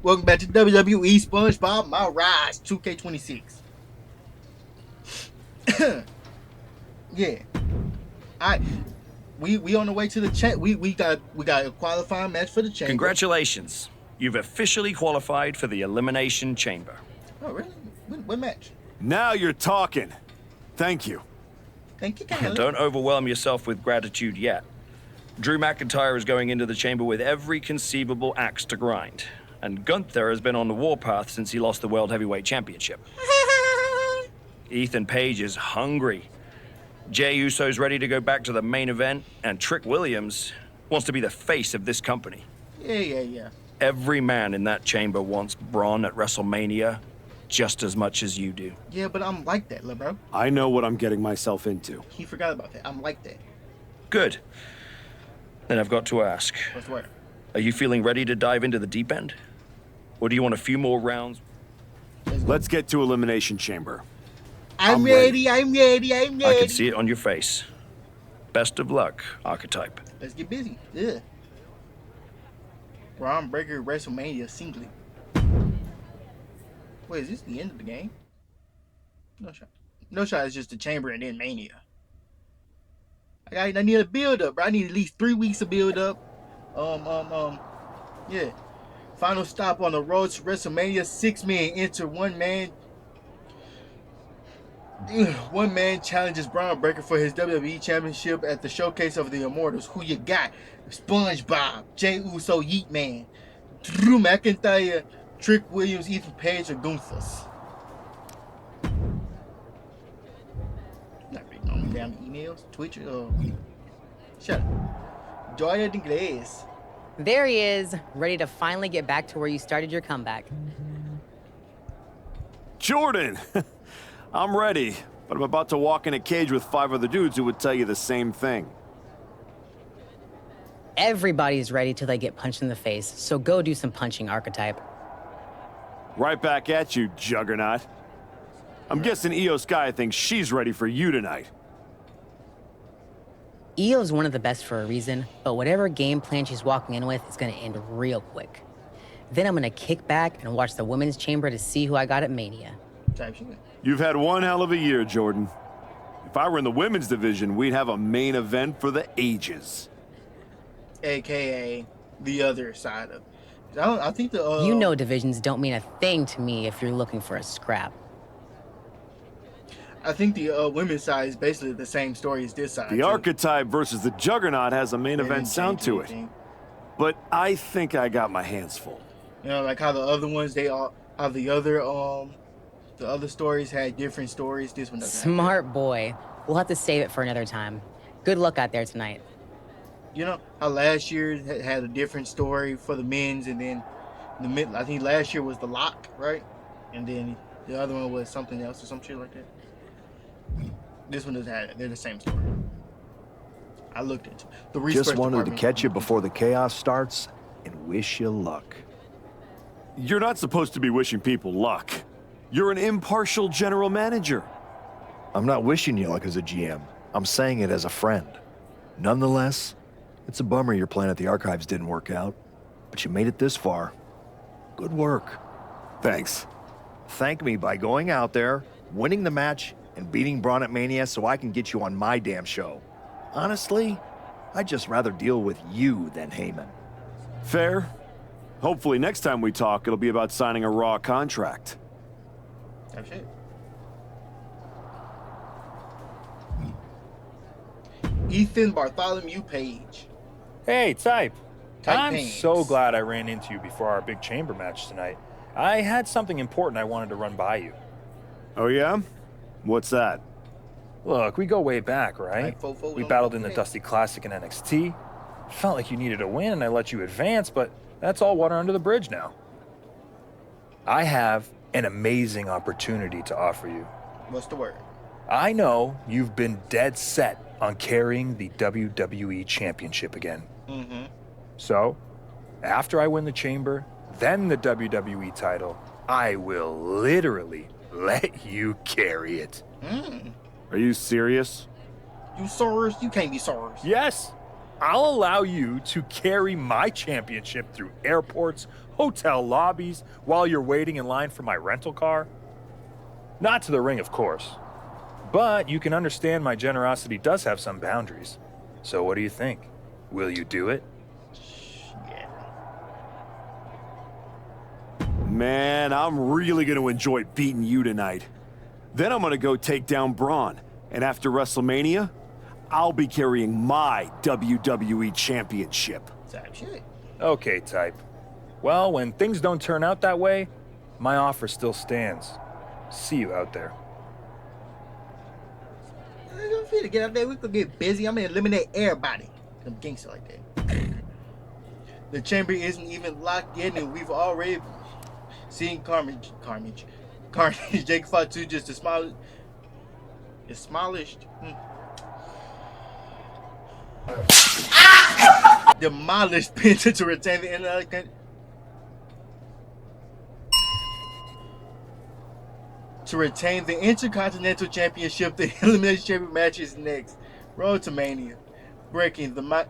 Welcome back to WWE SpongeBob Myrise 2K26. Yeah. We on the way to the we got a qualifying match for the chamber. Congratulations. You've officially qualified for the Elimination Chamber. Oh, really? What match? Now you're talking. Thank you. Thank you, And don't overwhelm yourself with gratitude yet. Drew McIntyre is going into the chamber with every conceivable axe to grind. And Gunther has been on the warpath since he lost the World Heavyweight Championship. Ethan Page is hungry. Jey Uso's ready to go back to the main event, and Trick Williams wants to be the face of this company. Yeah. Every man in that chamber wants Braun at WrestleMania just as much as you do. Yeah, but I'm like that, little bro. I know what I'm getting myself into. He forgot about that. I'm like that. Good. Then I've got to ask. What's what? Are you feeling ready to dive into the deep end? Or do you want a few more rounds? Let's get to Elimination Chamber. I'm ready. I can see it on your face. Best of luck, Archetype. Let's get busy. Yeah. Braun Breaker WrestleMania singlet. Wait, is this the end of the game? No shot. No shot is just the chamber and then Mania. I need a build up, bro. I need at least 3 weeks of build up. Yeah. Final stop on the road to WrestleMania. 6 men enter. One man challenges Braun Breaker for his WWE Championship at the Showcase of the Immortals. Who you got? SpongeBob, Jey Uso, Yeet Man, Drew McIntyre, Trick Williams, Ethan Page, or Gunther's. Not reading all my damn emails, Twitch, shut up. Joya de Inglés. There he is, ready to finally get back to where you started your comeback. Jordan! I'm ready, but I'm about to walk in a cage with 5 other dudes who would tell you the same thing. Everybody's ready till they get punched in the face, so go do some punching, Archetype. Right back at you, Juggernaut. I'm guessing Io Sky thinks she's ready for you tonight. Io's one of the best for a reason, but whatever game plan she's walking in with is gonna end real quick. Then I'm gonna kick back and watch the women's chamber to see who I got at Mania. You've had one hell of a year, Jordan. If I were in the women's division, we'd have a main event for the ages. AKA the other side of it. I think the You know divisions don't mean a thing to me if you're looking for a scrap. I think the women's side is basically the same story as this side. The Archetype versus the Juggernaut has a main event sound to it. But I think I got my hands full. You know, like how the other ones, how the other stories had different stories. This one doesn't. Smart boy. We'll have to save it for another time. Good luck out there tonight. You know how last year had a different story for the men's, and then I think last year was the Lock, right? And then the other one was something else or some shit like that. This one doesn't have it. They're the same story. I looked into the research. Just wanted to catch you before the chaos starts and wish you luck. You're not supposed to be wishing people luck. You're an impartial general manager. I'm not wishing you luck as a GM. I'm saying it as a friend. Nonetheless, it's a bummer your plan at the Archives didn't work out, but you made it this far. Good work. Thanks. Thank me by going out there, winning the match, and beating Braun at Mania so I can get you on my damn show. Honestly, I'd just rather deal with you than Heyman. Fair. Hopefully next time we talk, it'll be about signing a Raw contract. That's it. Ethan Bartholomew Page. Hey, Type. I'm Pants. so glad I ran into you before our big chamber match tonight. I had something important I wanted to run by you. Oh yeah? What's that? Look, we go way back, right? Like We battled in the Dusty Classic in NXT. Felt like you needed a win and I let you advance, but that's all water under the bridge now. I have an amazing opportunity to offer you. What's the word? I know you've been dead set on carrying the WWE Championship again. Mm-hmm. So, after I win the chamber, then the WWE title, I will literally let you carry it. Are you serious? You Soros? You can't be Soros. Yes, I'll allow you to carry my championship through airports, hotel lobbies while you're waiting in line for my rental car? Not to the ring, of course. But you can understand my generosity does have some boundaries. So what do you think? Will you do it? Yeah. Man, I'm really going to enjoy beating you tonight. Then I'm going to go take down Braun. And after WrestleMania, I'll be carrying my WWE Championship. Type shit. Okay, type. Well, when things don't turn out that way, my offer still stands. See you out there. I don't feel to get out there. We could get busy. I'm gonna eliminate everybody. I'm gangster like that. The chamber isn't even locked in, and we've already seen Carnage. Jake fought too, just the smallest. The smallest. Demolished Penta to retain the Intercontinental Championship. The Elimination Chamber match is next. Road to Mania. Breaking the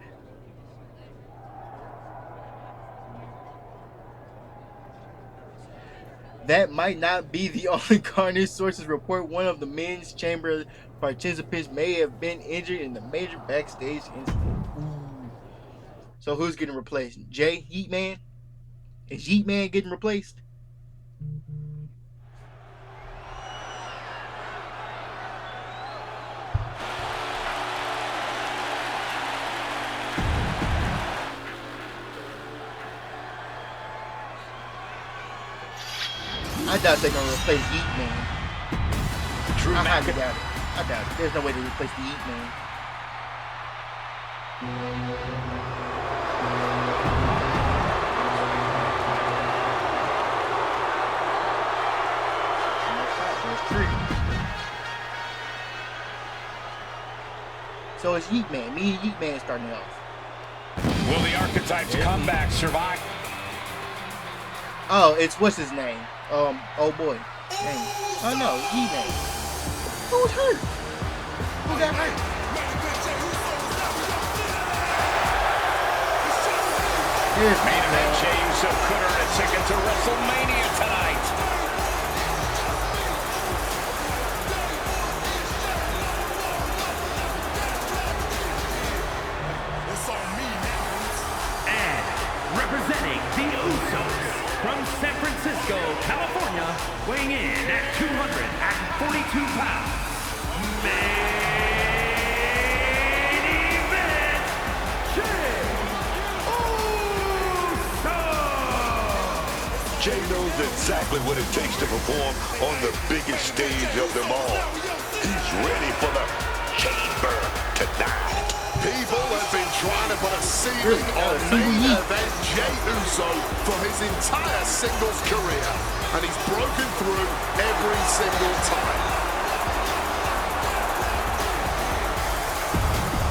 That might not be the only Carnage. Sources report one of the men's chamber participants may have been injured in the major backstage incident. Ooh. So who's getting replaced? Jay Heatman? Is Heatman getting replaced? I doubt they're gonna replace Heatman. I highly doubt it. I doubt it. There's no way to replace the Heatman. So it's Yeetman. Me and Yeetman starting off. Will the Archetypes comeback survive? Oh, it's what's his name? Oh boy. Name. Oh no, Yeetman. Who's hurt? Who got hurt? Here's Main event James could earn a ticket to WrestleMania tonight. Representing the Usos from San Francisco, California, weighing in at 242 pounds, main event, Jey Uso! Jey knows exactly what it takes to perform on the biggest stage of them all. He's ready for the chamber tonight. People have been trying to put a ceiling on main event Jey Uso for his entire singles career, and he's broken through every single time.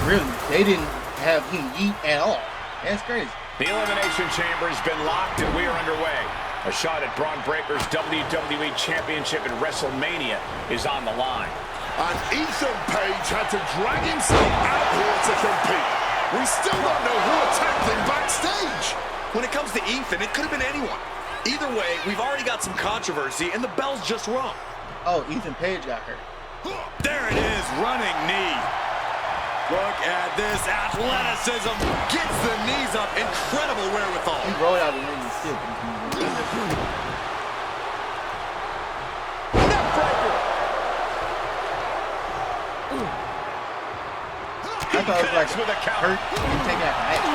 Really, they didn't have him yeet at all. That's crazy. The Elimination Chamber has been locked and we are underway. A shot at Braun Breaker's WWE Championship at WrestleMania is on the line. And Ethan Page had to drag himself out here to compete. We still don't know who attacked him backstage. When it comes to Ethan, it could have been anyone. Either way, we've already got some controversy, and the bell's just rung. Oh, Ethan Page got hurt. There it is, running knee. Look at this athleticism. Gets the knees up, incredible wherewithal. He rolled out the ring and still. I thought it was like with a count. hurt and take out the action.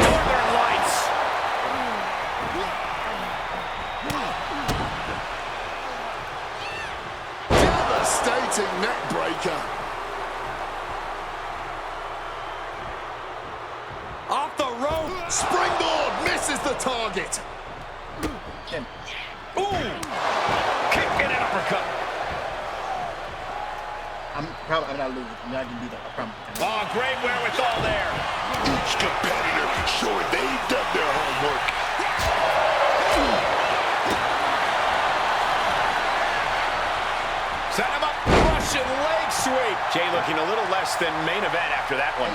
Northern Lights. Devastating neck breaker. Off the rope. Springboard misses the target. Ooh. Kick and an uppercut. I'm not losing. I'm not gonna be there. I promise. Oh, great wherewithal there. Each competitor showing they've done their homework. Set him up. Russian leg sweep. Jey looking a little less than main event after that one.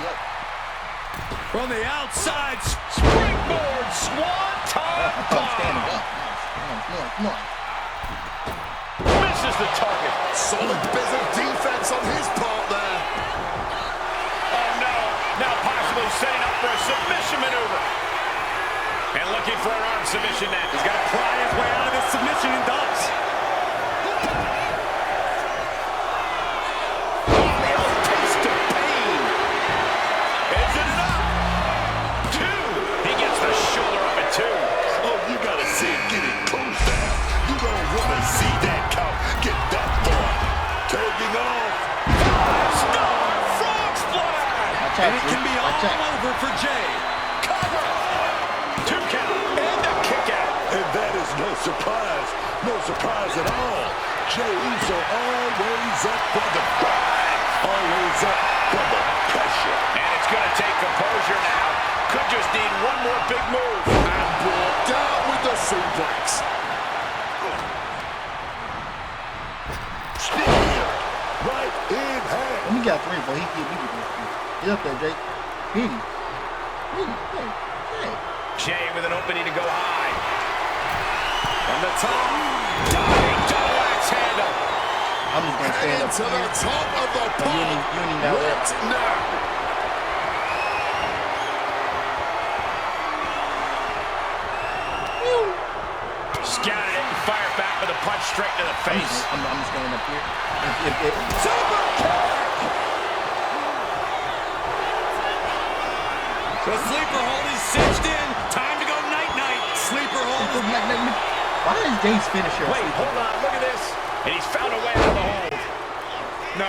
From the outside. Springboard swanton Stand bomb. up. Come on. Misses the target. Solid bit of defense on his part there. Oh no, now possibly setting up for a submission maneuver. And looking for an arm submission net. He's got to pry his way out of this submission and does. Taste of pain. Is it enough? 2. He gets the shoulder up at 2. Oh, you gotta see it getting close there. You don't want to see that count get that far. Taking off. 5-star frog splash. And it can be all over for Jay. Cover. 2 count. And a kick out. And that is no surprise. No surprise at all. Jey Uso always up for the fight. Always up for the pressure. And it's going to take composure now. Could just need one more big move. And brought down with the suplex. Spear right in hand. Let me get 3 before he get me. Get up there, Jake. Hit him. Hey. Jay with an opening to go high. From the top. Diving double axe handle. I'm just gonna stand up Into the here. top of the You pole. ain't got Right now. Scouted it and fired back with a punch straight to the face. I'm just going up here. Super kick. The sleeper hold is cinched in. Time to go night-night. Sleeper hold. Why is Jay's finisher? Wait, hold on, look at this. And he's found a way out of the hole. No.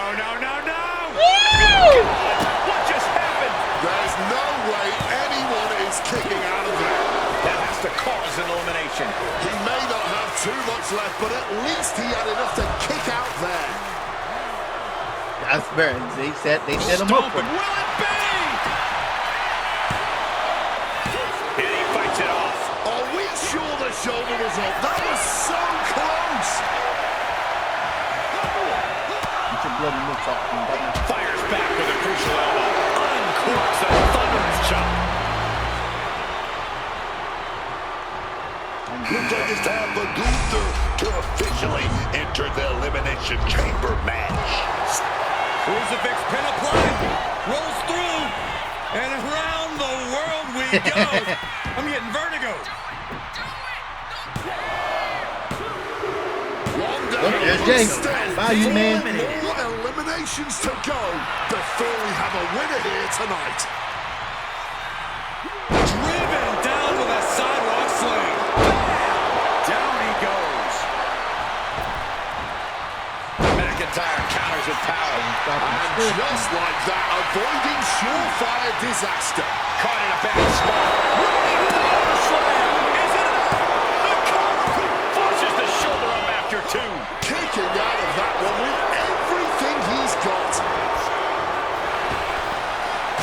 What just happened? There's no way anyone is kicking out of there. That has to cause an elimination. He may not have too much left, but at least he had enough to kick out there. That's fair. They set him up for it. Will it be? And he fights it off. Are we sure the shoulder was up? That was so close. Get your bloody looks off him, buddy. Fires back with a crucial elbow. Uncorks a thunderous chop. Looks like it's time for Gunther to officially enter the Elimination Chamber match. Crucifix pin applied. Rolls through. And around the world we go. I'm getting vertigo. Look, there's Jay. Bye, you man. More eliminations to go before we have a winner here tonight. Driven down with a sidewalk sling. Down he goes. McIntyre counters with power. And just like that, avoiding surefire disaster. Caught in a bad spot. Slam. Is it enough? The cover. Forces the shoulder up after 2. Kicking out of that one with everything he's got.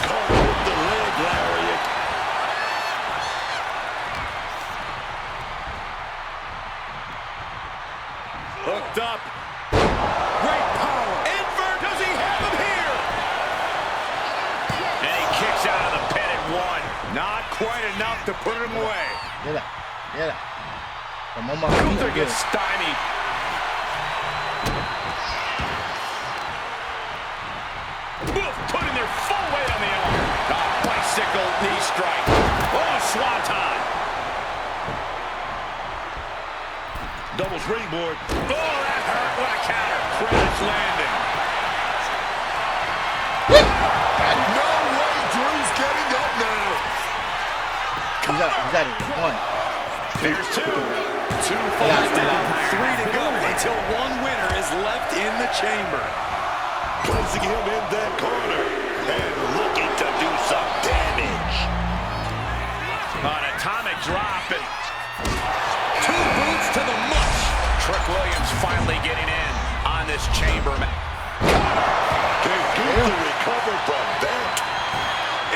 Caught with the leg lariat. Hooked up. Great power. Invert. Does he have him here? And he kicks out of the pin at 1. Not quite enough to put him away. Get up. I'm on my feet. Gunther gets stymied. Wolf putting their full weight on the arm. Bicycle knee strike. Oh, swanton. Double springboard. Oh, that hurt. What a counter. Crash landing. No way Drew's getting up now. He's at it. 1. There's 2. 2 falls down. 3 to go until one winner is left in the chamber. Placing him in that corner and looking to do some damage. An atomic drop and 2 boots to the mush. Trick Williams finally getting in on this chamber match. Can Gunther recover from that?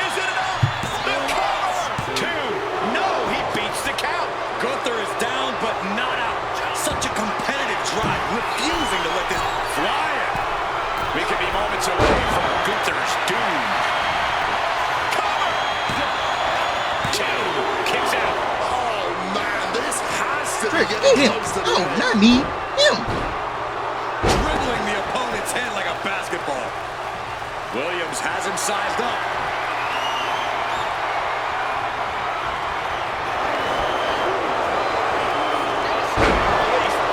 Is it enough? The cover! 2. No, he beats the count. Gunther is down, but not out. Such a competitive drive, refusing to let this fly in. We could be moments away from Gunther's doom. Cover! Frick, getting him. close to the No, end. not me. Him. Dribbling the opponent's head like a basketball. Williams has him sized up.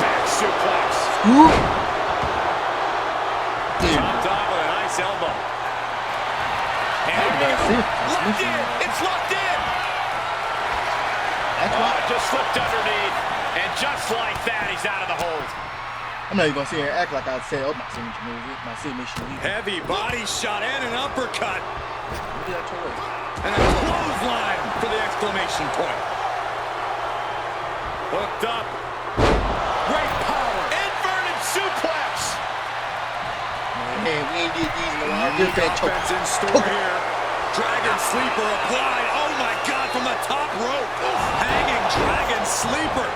Back suplex. Ooh. Chopped off with a nice elbow. That's it. Locked in. It's locked in. That's why. Just slipped underneath. And just like that, he's out of the hold. I'm not even gonna sit here and act like I said, oh, my signature move, my signature move. Heavy body shot and an uppercut. Look at that choice. And a clothesline for the exclamation point. Hooked up. Great power. Inverted suplex. Man, we ain't did these in a while. Just that choke. Offense in store here. Dragon sleeper applied. Oh my God, from the top rope. Hanging dragon sleeper.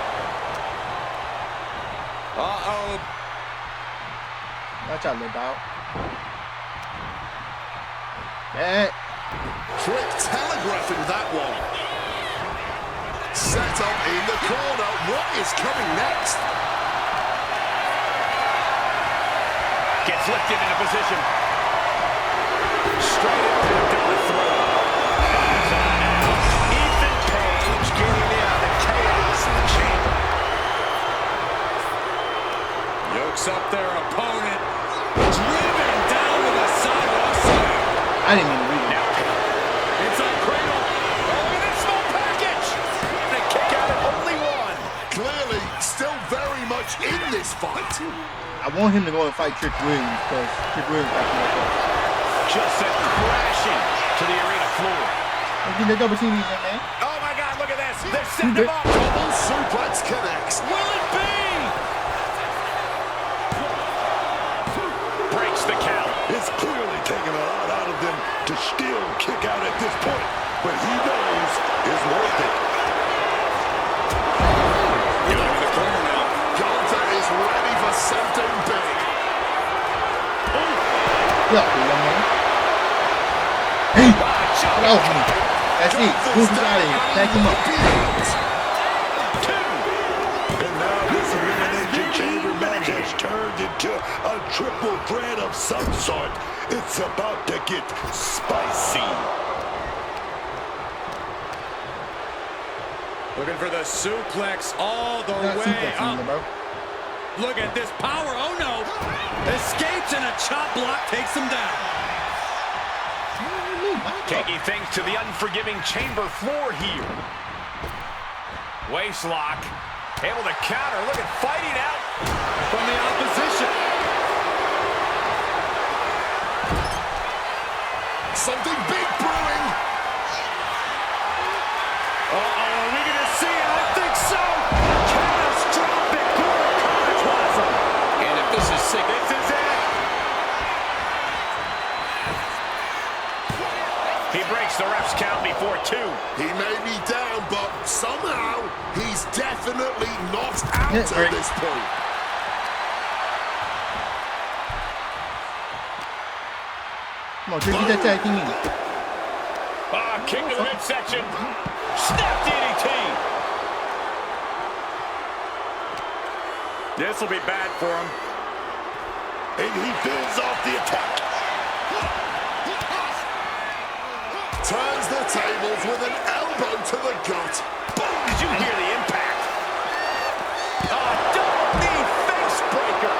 Uh-oh. Watch out, little dog. That. Quick telegraphing that one. Set up in the corner. What is coming next? Gets lifted into position. Straight into the belly throw. Ethan Page getting in on the chaos in the chamber. Yokes up their opponent. Driven down with a sidewalk slam. I didn't mean to read it. Now, Inside cradle. oh, and a small package. And a kick out at only one. Clearly, still very much in this fight. I want him to go and fight Trick Williams because Trick Williams got me up. Just sent crashing to the arena floor. Let's get that double team, man. Oh my God, look at this. They're setting him up. Double suplex connects. Will it be? Breaks the count. It's clearly taking a lot out of them to still kick out at this point, but he knows it's worth it. Get over the corner now. Gunther is ready for something big. Yeah, young man. Hey, get off me. That's it. Move him out of here. Back him up. And now this Elimination Chamber match has turned into a triple threat of some sort. It's about to get spicy. Looking for the suplex all the Not way suplexing up. him, bro. Look at this power. Oh no. Escapes and a chop block takes him down. Taking things to the unforgiving chamber floor here. Waist lock. Able to counter. Look at fighting out From the opposition. Something big brewing. Uh-oh, are we going to see it? I think so. Catastrophic Plaza. And if this is sick, this is it. He breaks the ref's count before two. He may be down, but somehow he's definitely not out Yeah, at right. this point. Come on, Trick, get that tag team in. Kick to the midsection. Snap DDT. This will be bad for him. And he fends off the attack. Turns the tables with an elbow to the gut. Did you hear the impact? Double knee face breaker.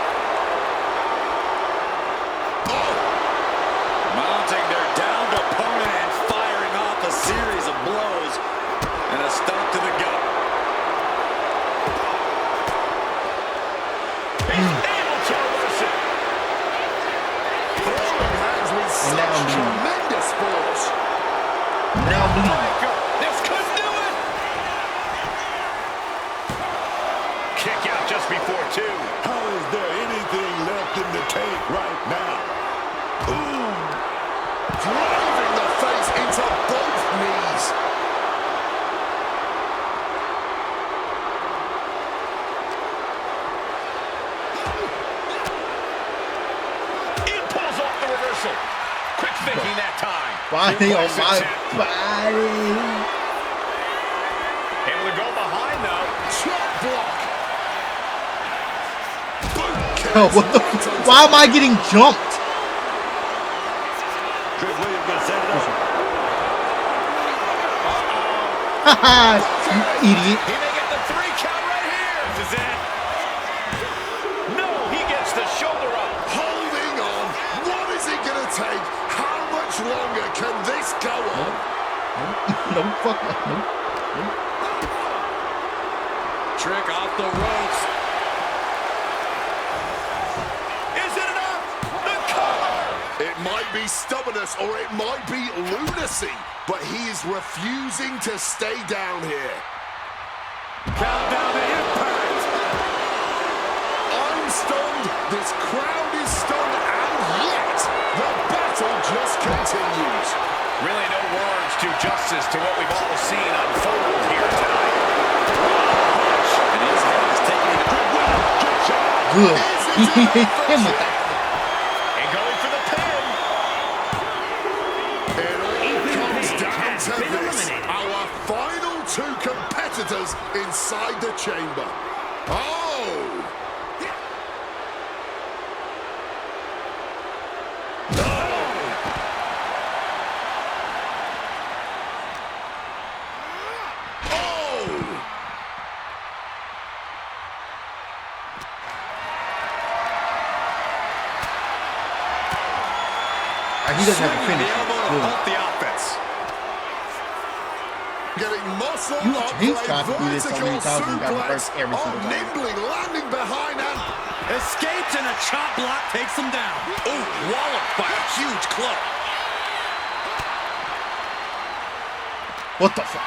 Mounting their downed opponent and firing off a series of blows. And a stomp to the gut. He's able to reverse it. Throwing hands with And now such I'm bleeding. tremendous force. Now I'm bleeding. This could do it. Kick out just before two. How is there anything left in the tank right now? Ooh. Driving the face into both knees. He pulls off the reversal. Quick thinking that time. Body on Suplex my attempt. body. Able to go behind, though. Chop block. Oh, what the? Why am I getting jumped? Trick Williams gonna set it up. Haha, you idiot. He may get the 3 count right here. This is it. No, he gets the shoulder up. Holding on. What is it going to take? How much longer can this go on? No, fuck no. Trick off the ropes. Is it enough? The cover. It might be stubbornness or it might be lunacy, but he is refusing to stay down here. Countdown to impact. I'm stunned, this crowd is stunned, and yet the battle just continues. Really no words do justice to what we've all seen unfold here tonight. And his head is taking it. Good job. Good. He hit him with that. And going for the pin. It all comes down to this. Our final 2 competitors inside the chamber. Oh! He doesn't have a Swinging finish. the elbow to Good. halt the offense. Getting muscle up He's for a tried to do this so many vertical times and got reversed suplex. every single time. Nimbling, landing behind and Escapes and a chop block takes him down. Ooh, walloped by a huge club. What the fuck?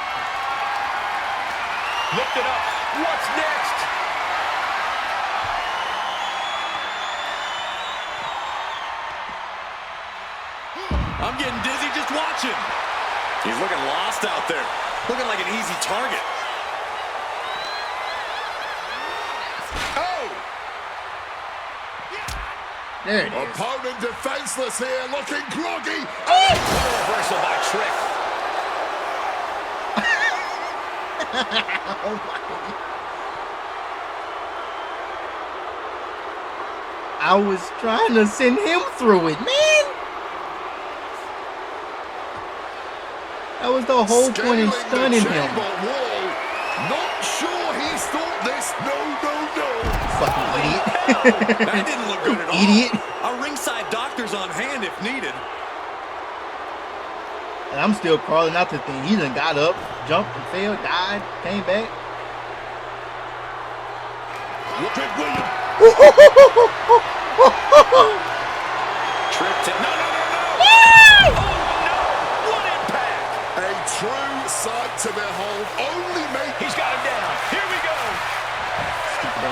Lift it up. What's next? I'm getting dizzy just watching. He's looking lost out there. Looking like an easy target. oh! There it is. Opponent defenseless here, looking groggy. Oh! Reversal by Trick. Oh my. I was trying to send him through it, man. That was the whole point in stunning him. Wall. Not sure he's thought this. No. Fucking idiot. That didn't look good at all. Idiot. A ringside doctor's on hand if needed. And I'm still crawling out the thing. He done got up, jumped and fell, died, came back. Trick Williams. Trick to no. A true sight to behold. Only make. He's got him down. Here we go. No,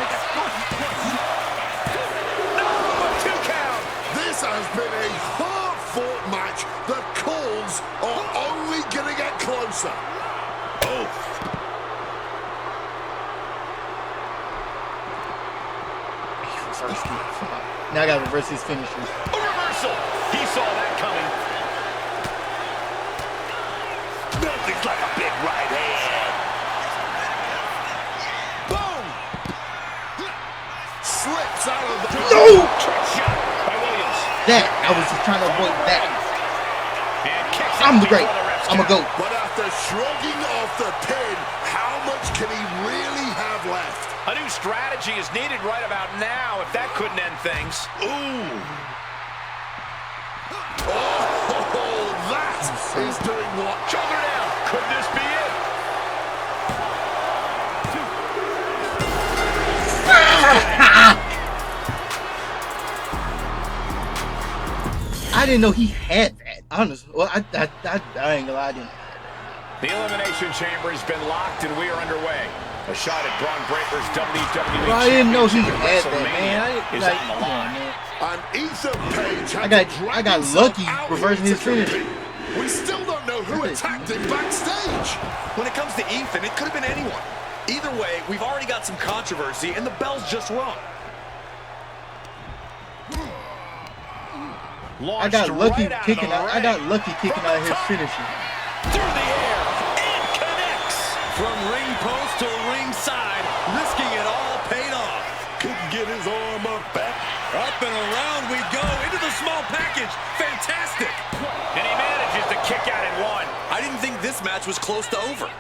2 count. This has been a hard-fought match. The calls are only going to get closer. Oh. Now I gotta reverse his finishers. A reversal. He saw that coming. Nothing's like a big right hand. Boom! Slips out of the... No! Trick shot by Williams. That. I was just trying to avoid that. And kicks I'm the out great. before the refs I'm a count. goat. But after shrugging off the pin, how much can he really have left? A new strategy is needed right about now if that couldn't end things. Ooh! Oh, that is doing what? Shoulder down. Could this be it? I didn't know he had that. Honestly, well, I ain't gonna lie, I didn't. The Elimination Chamber has been locked and we are underway. A shot at Braun Breaker's WWE Well, I didn't know he Championship had at that, man. WrestleMania is Like, on the come on, line. man. And Ethan Page had I to got drag himself lucky out reversing here his to finish. compete. We still don't know who attacked him backstage. When it comes to Ethan, it could have been anyone. Either way, we've already got some controversy, and the bell's just rung. I got lucky kicking out. I got lucky kicking out his finisher. Through the air, and connects. From ring close to ringside, risking it all paid off. Couldn't get his arm up back. Up and around we go into the small package. Fantastic. And he manages to kick out at one. I didn't think this match was close to over.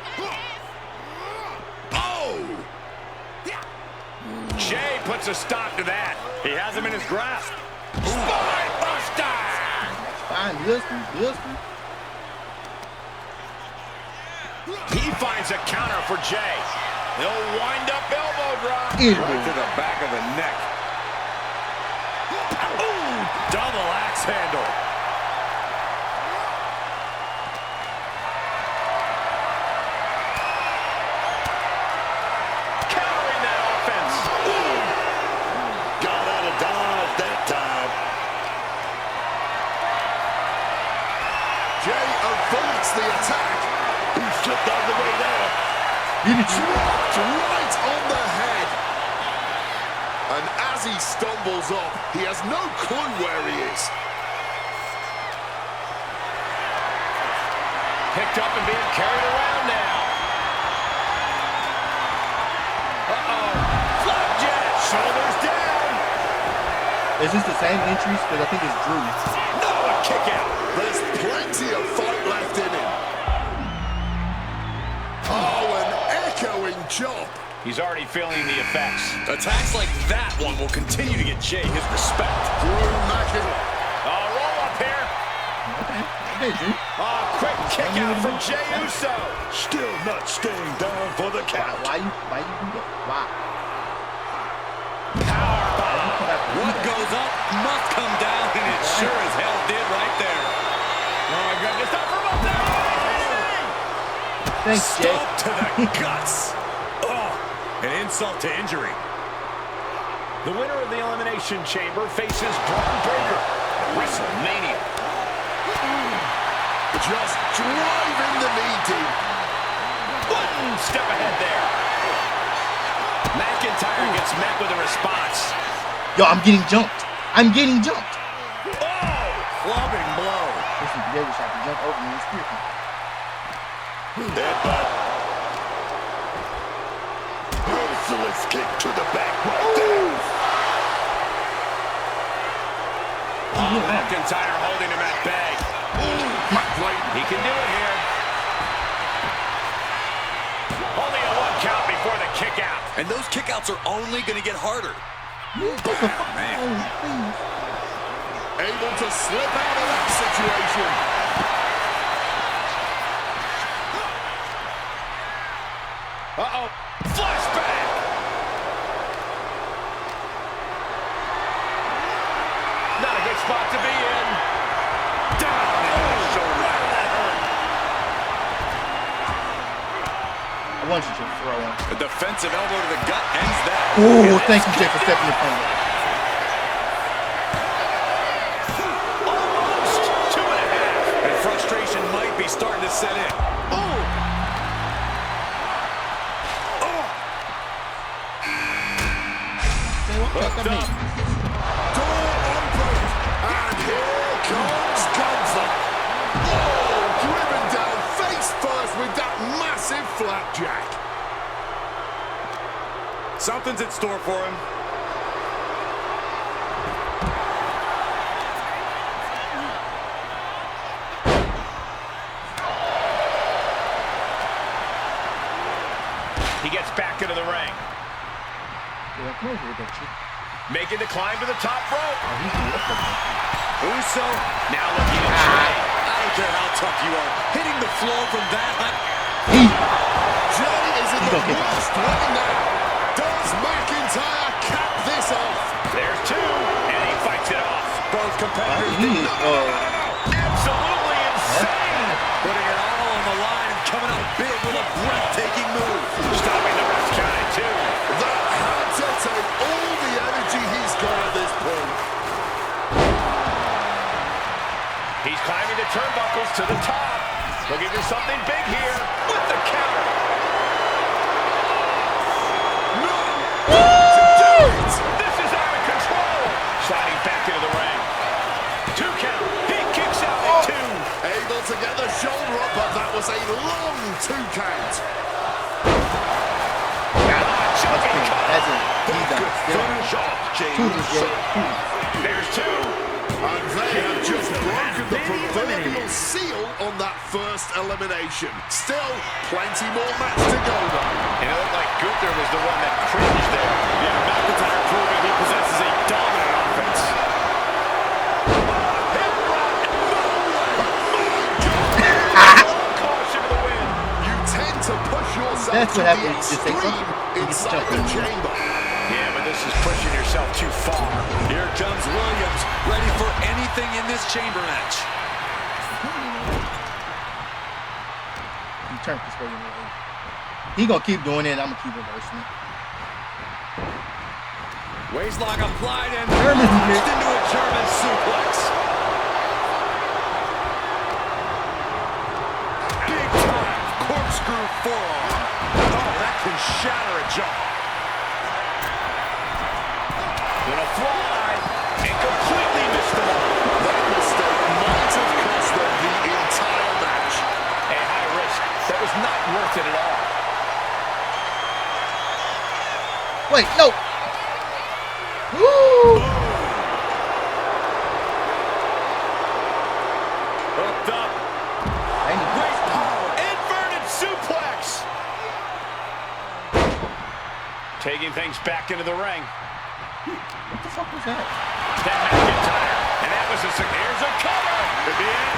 Oh! Jay puts a stop to that. He has him in his grasp. Spine buster! Fine, Houston. He finds a counter for Jay. He'll wind up elbow drop. Right to the back of the neck. Ooh, double axe handle. Countering that offense. Got out of dodge that time. Jay avoids the attack. He slipped out of the way there. Dropped right on the head. And as he stumbles up, he has no clue where he is. Picked up and being carried around now. Uh-oh. Flapjack. Shoulders down. Is this the same entries? Because I think it's Drew. No, a kick out. There's plenty of fight left in him. Oh, an echoing chop. He's already feeling the effects. Attacks like that one will continue to get Jay his respect. Drew McIntyre. Roll up here. Hey, Drew. Quick kick out from Jey Uso. Still not staying down for the count. Why you do that? Why? What goes up must come down, and it sure as hell did right there. Oh my goodness, stop from up there. Thanks, Jay. Stomp to the guts. Oh, an insult to injury. The winner of the Elimination Chamber faces Braun Breaker at WrestleMania. Just driving the knee deep. One step ahead there. McIntyre gets met with a response. Yo, I'm getting jumped. Oh, clubbing blow. Listen, they wish I could jump over me and spear him. Headbutt. Merciless kick to the back right there. McIntyre holding him at bay. He can do it here. Only a one count before the kick out. And those kickouts are only going to get harder. Man. Able to slip out of that situation. Uh-oh. Flashback. Not a good spot to be in. Down in the shoulder. That hurt. I want you to throw him. A defensive elbow to the gut ends that. Oh, thank you, Jay, for stepping in front of me. Almost 2.5. And frustration might be starting to set in. Hooked up. Door opened. And here comes Gunther. Oh, driven down face first with that massive flapjack. Something's in store for him. He gets back into the ring. Making the climb to the top rope. Uso Now looking at Jay. I don't care how tough you are. Hitting the floor from that height. Jay is in the worst way now. Does McIntyre cap this off? There's two, and he fights it off. Both competitors Absolutely insane. putting it all on the line and coming out big with a breathtaking move. Stopping the ref count at 2. That had to take all the energy he's got at this point. He's climbing the turnbuckles to the top. Looking for something big here with the counter. No! To do it! This is out of control. Sliding back into the ring. 2 count. He kicks out at 2. Able to get the shoulder up, but that was a long 2 count. Finish off Jey Uso. There's two. And they have just broken the proverbial seal on that first elimination. Still, plenty more match to go, though. And it looked like Gunther was the one that cringed there. Yeah, McIntyre proving he possesses a dominant offense. Caution to the wind. You tend to push yourself That's to what the happens. You just take extreme something. inside the chamber. Yeah, but this is pushing yourself too far. Here comes Williams, ready for anything in this chamber match. You turn this way. He gonna keep doing it. I'm gonna keep reversing it. Waistlock applied and German launched into a German suplex. Big time corkscrew forearm. Oh, that can shatter a jaw. Gonna fly and completely miss the mark. That mistake might have cost them the entire match. A high risk. That was not worth it at all. Wait, no. Woo! Hooked up. Great power. Inverted suplex. Taking things back into the ring. What the fuck was that? Then McIntyre. And that was here's a cover. Could be it.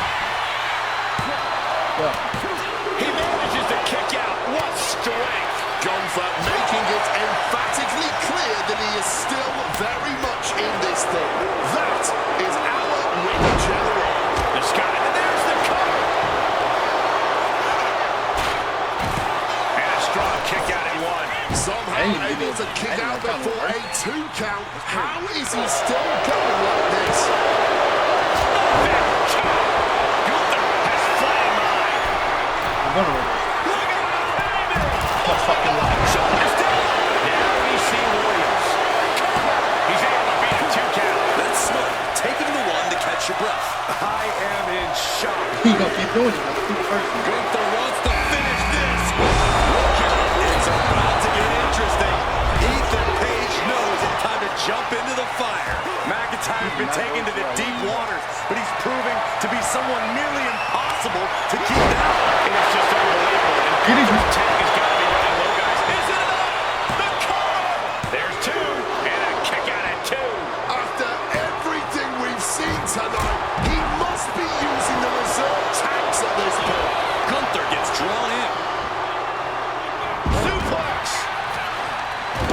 Yeah. He manages to kick out. What strength. Gunther making it emphatically clear that he is still very much in this thing. That is our ring general. The Scott, and there's the cover. And a strong kick out in one. Somehow able to kick out before a 2 count. How is he still going like this? Gunther has flying mind. I'm gonna reverse. Fucking lie. Now we see Williams. He's able to beat a 2 count. That's smart. Taking the one to catch your breath. I am in shock. He gonna keep doing it. I'm gonna keep reversing. Gunther wants to finish this. It's about to get interesting. Ethan Page knows it's time to jump into the fire. McIntyre's been taken to the deep waters, but he's proving to be someone nearly impossible to keep down. It is just unbelievable. And Gunther's tank has got to be running low, guys. Is it enough? The cover! There's two, and a kick out at 2. After everything we've seen tonight, he must be using the reserve tanks at this point. Gunther gets drawn in. Suplex!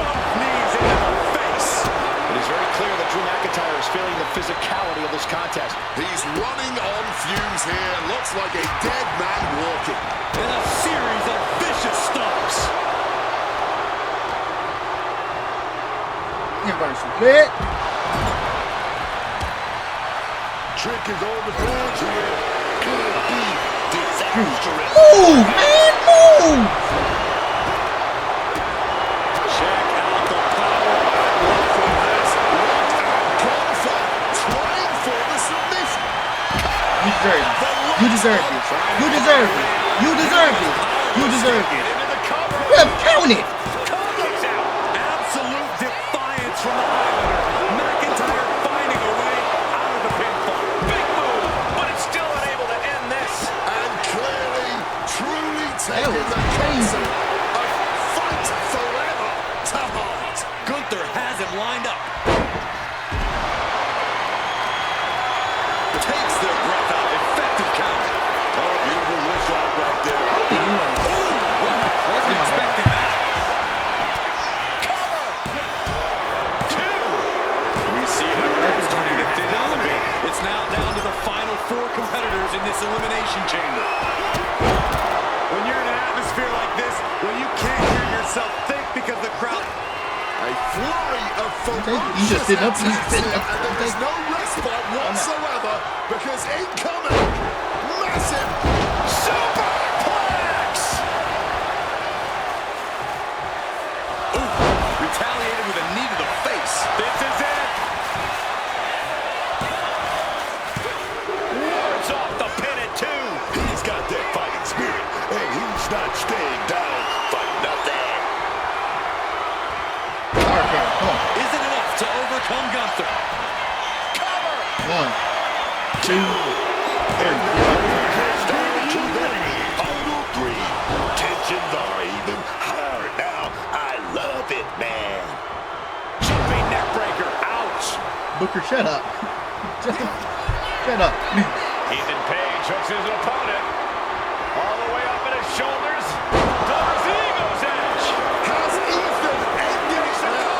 Both knees into the face. It is very clear that Drew McIntyre is feeling the physicality of this contest. He's running on fumes here. Looks like a dead man walking. In a series of vicious stomps. Reversal. Lit. Trick is on the board here. Could be disastrous. Move, man, move. Check out the power. Look from this. Look at Gunther trying for the submission. You deserve it. You deserve it. You deserve it. You deserve it. You deserve it. Into the cover. Ref, count it. Kicks out. Absolute defiance from the Islander. McIntyre finding a way out of the pinfall. Big move, but it's still unable to end this. And clearly, truly That taking was the crazy. concept of fight forever to heart. Gunther has him lined up. Takes their breath out. Effective count. Oh, beautiful wrist lock right there. Wasn't expecting that. We see the crowd's turning to thin out a bit. It's now down to the final 4 competitors in this elimination chamber. When you're in an atmosphere like this, when you can't hear yourself think because the crowd... A flurry of ferocious You just sitting up. You attacks just sitting here, up. and there is no respite whatsoever because incoming, massive Superplex! retaliated with a knee to the face. This is it. Wards off the pin at 2. He's got that fighting spirit, and he's not staying down for nothing. Power count. come Gunther. Cover. 1, 2, 3. Final 3. Tensions are even higher now. I love it, man. Jumping neck breaker. Ouch. Booker, shut up. Shut up. Ethan Page hooks his opponent all the way up at his shoulders. Does the Eagle's edge. Has Ethan ended it now?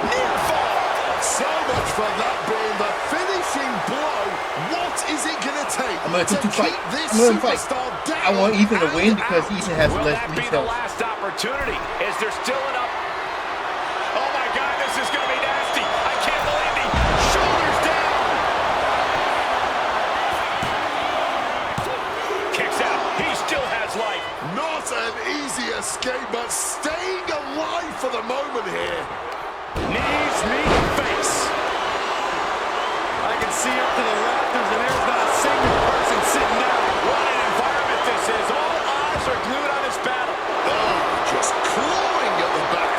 Near fall. So much for that being the finishing blow. What is it going to take I'm gonna to let you fight. keep this I'm gonna fight. superstar down? I want Ethan to win and because out? Ethan has Will less that be the health. last opportunity? Is there still enough? Oh my God, this is going to be nasty. I can't believe he shoulders down. Kicks out. He still has life. Not an easy escape, but staying alive for the moment here. Knees, meet, face. I can see up to the rafters, and there's not a single person sitting down. What an environment this is. All eyes are glued on this battle. Oh, just clawing at the back.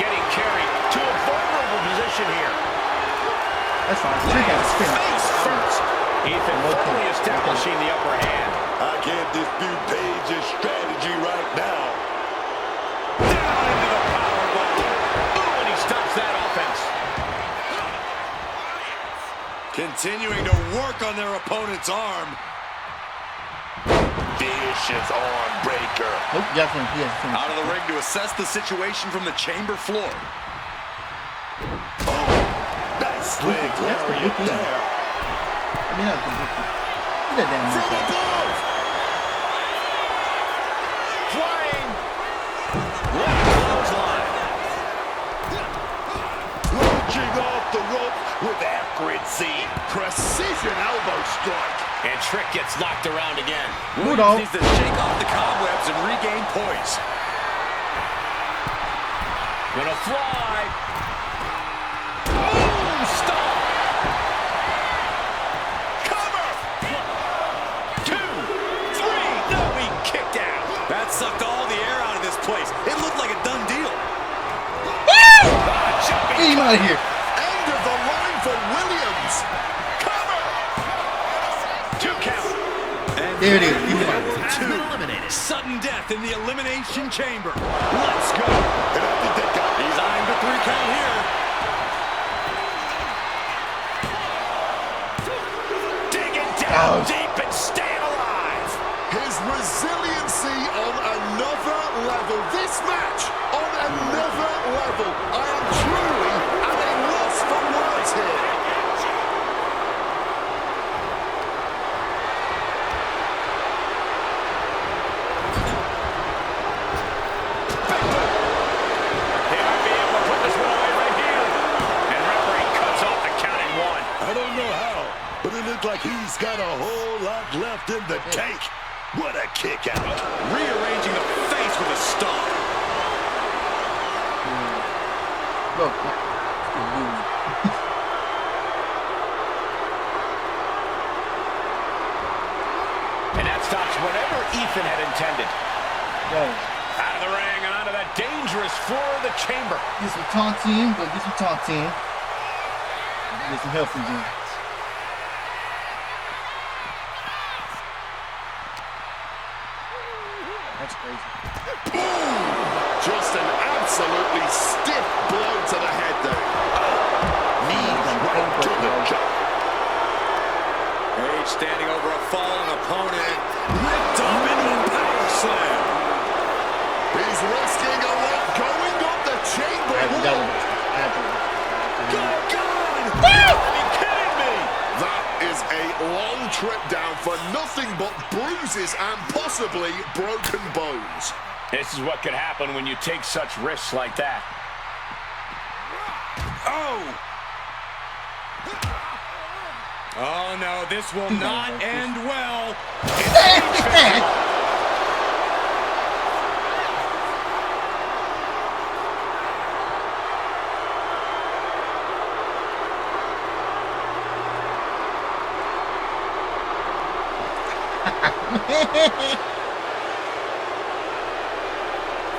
Getting carried to a vulnerable position here. That's fine. Trick out spin. Face first. Ethan firmly establishing the upper hand. I can't dispute Page's strategy right now. Down into the powerbomb. Ooh, and he stops that offense. Continuing to work on their opponent's arm. Vicious arm breaker. Oh, definitely. Yeah, Out of the ring to assess the situation from the chamber floor. Nice leg That's the lariat big thing. there. I mean, that's the big thing. Look at that damn From move. above. Flying. Left clothesline. Launching off the rope with accuracy. Precision elbow strike. And Trick gets knocked around again. Rudolph. Needs to shake off the cobwebs and regain poise. Gonna fly. Boom! Stop. Cover. 2, 3. No, he kicked out. That sucked all the air out of this place. It looked like a done deal. Jumping. Get him out of here. End of the line for Williams. Cover. 2 count. And There it is. Give me that. Has been eliminated. sudden death in the elimination chamber. Let's go. And I think they got He's eyeing the 3 count here. Digging down Ouch. deep and staying alive. His resiliency on another level. This match on another level. I am truly at a loss for words here. They might be able to put this one away right here. And referee cuts off the count at 1. I don't know how, but it looked like he's got a whole lot left in the tank. What a kick out. Rearranging the face with a stomp. Bro. And that stops whatever Ethan had intended. Yo. Out of the ring and onto that dangerous floor of the chamber. Get some taunting. Go get some taunting. Get some help from him. That's crazy. Just an absolutely stiff blow to the head there. Knees right to the jaw. Page standing over a fallen opponent. Ripped up into a power slam. He's risking a lot going up the chamber. Are you kidding me? That is a long trip down for nothing but bruises and possibly broken bones. This is what could happen when you take such risks like that. Oh! Oh no, this will not end well.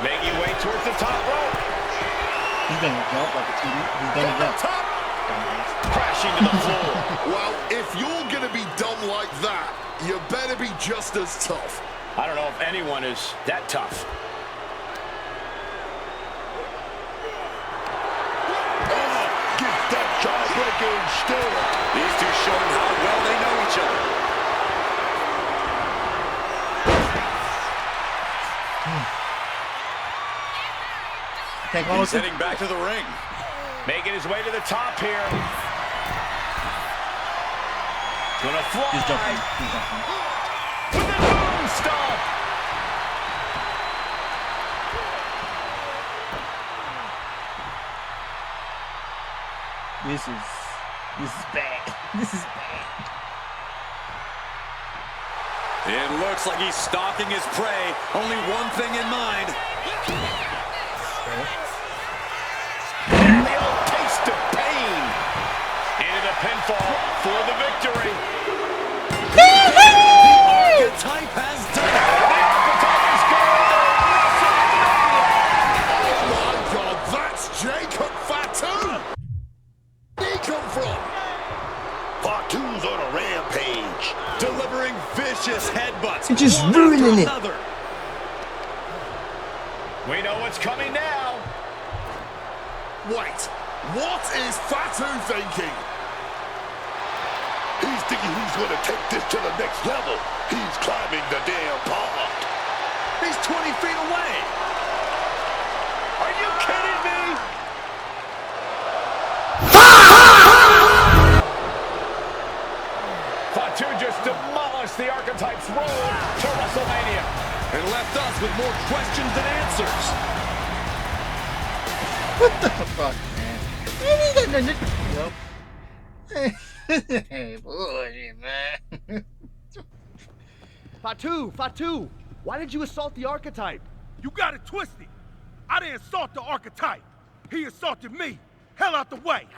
Making way towards the top rope. He's gonna jump like a TV. He's gonna jump. Top. Crashing to the floor. Well, if you're going to be done like that, you better be just as tough. I don't know if anyone is that tough. Get that jawbreaker instead. These two showing how well they know each other. He's heading back to the ring. Making his way to the top here. Gonna fly. He's jumping. He's jumping. With a moonsault. This is bad. This is bad. It looks like he's stalking his prey. Only one thing in mind. The old taste of pain. Into the pinfall for the victory. The Archetype has done it. The Archetype is going to WrestleMania. Oh my God, that's Jacob Fatu. Where'd he come from? Fatu's on a rampage. Delivering vicious headbutts. It's just one ruining it. after another. We know what's coming now. Wait, what is Fatu thinking? He's thinking he's going to take this to the next level. He's climbing the damn pond. He's 20 feet away. Are you kidding me? Fatu just demolished the Archetype's road to WrestleMania. And left us with more questions than answers. What the fuck, man? Hey, bullshit, man. Fatu, why did you assault the Archetype? You got it twisted. I didn't assault the Archetype. He assaulted me. Hell out the way.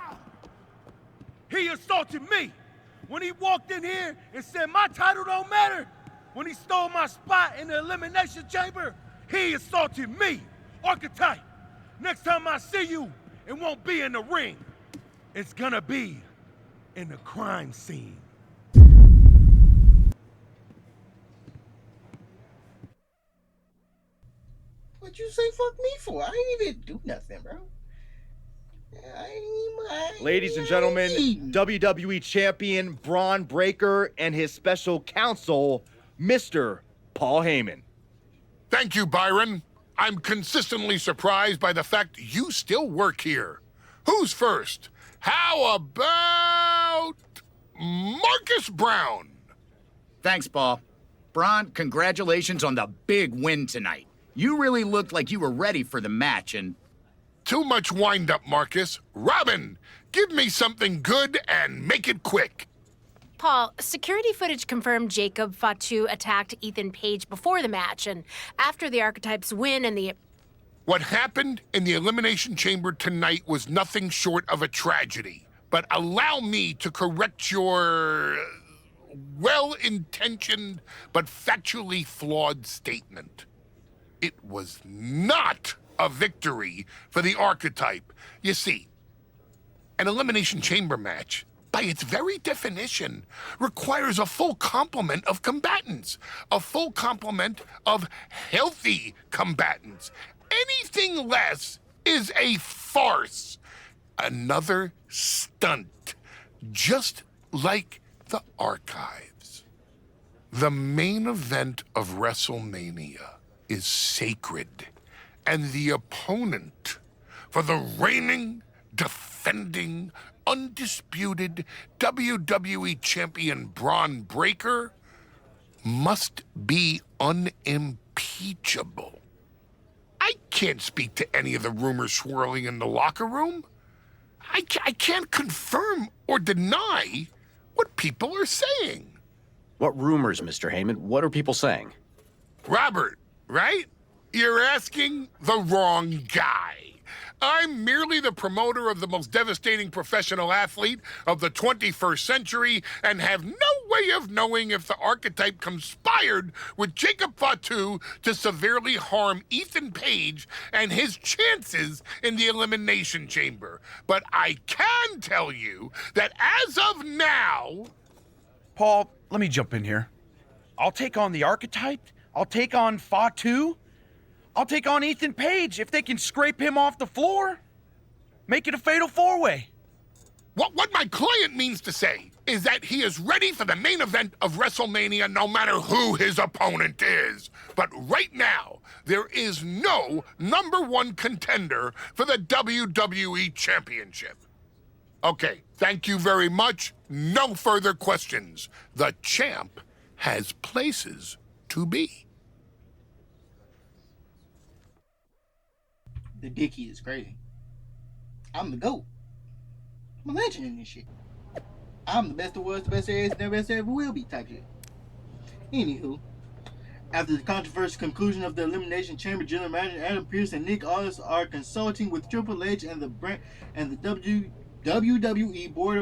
He assaulted me. When he walked in here and said my title don't matter. When he stole my spot in the Elimination Chamber, he assaulted me. Archetype, next time I see you, it won't be in the ring. It's gonna be in the crime scene. What'd you say fuck me for? I didn't even do nothing, bro. Ladies and gentlemen, WWE Champion Braun Breaker and his special counsel, Mr. Paul Heyman. Thank you, Byron. I'm consistently surprised by the fact you still work here. Who's first? How about Marcus Brown? Thanks, Paul. Braun, congratulations on the big win tonight. You really looked like you were ready for the match, and... Too much wind-up, Marcus. Robin, give me something good and make it quick. Paul, security footage confirmed Jacob Fatu attacked Ethan Page before the match, and after the Archetypes win and the... What happened in the Elimination Chamber tonight was nothing short of a tragedy. But allow me to correct your well-intentioned but factually flawed statement. It was not a victory for the Archetype. You see, an Elimination Chamber match, by its very definition, requires a full complement of combatants, a full complement of healthy combatants. Anything less is a farce, another stunt, just like the Archives. The main event of WrestleMania is sacred, and the opponent for the reigning, defending, undisputed WWE Champion Braun Breaker must be unimpeachable. I can't speak to any of the rumors swirling in the locker room. I can't confirm or deny what people are saying. What rumors, Mr. Heyman? What are people saying? Robert, right? You're asking the wrong guy. I'm merely the promoter of the most devastating professional athlete of the 21st century and have no way of knowing if the archetype conspired with Jacob Fatu to severely harm Ethan Page and his chances in the Elimination Chamber. But I can tell you that as of now... Paul, let me jump in here. I'll take on the archetype. I'll take on Fatu. I'll take on Ethan Page if they can scrape him off the floor. Make it a fatal four-way. What my client means to say is that he is ready for the main event of WrestleMania no matter who his opponent is. But right now, there is no #1 contender for the WWE Championship. Okay, thank you very much. No further questions. The champ has places to be. The Dickie is crazy. I'm the GOAT. I'm a legend in this shit. I'm the best there was, the best there is, and the best there ever will be type shit. Anywho, after the controversial conclusion of the Elimination Chamber, General Manager Adam Pearce and Nick Aldis are consulting with Triple H and the WWE Board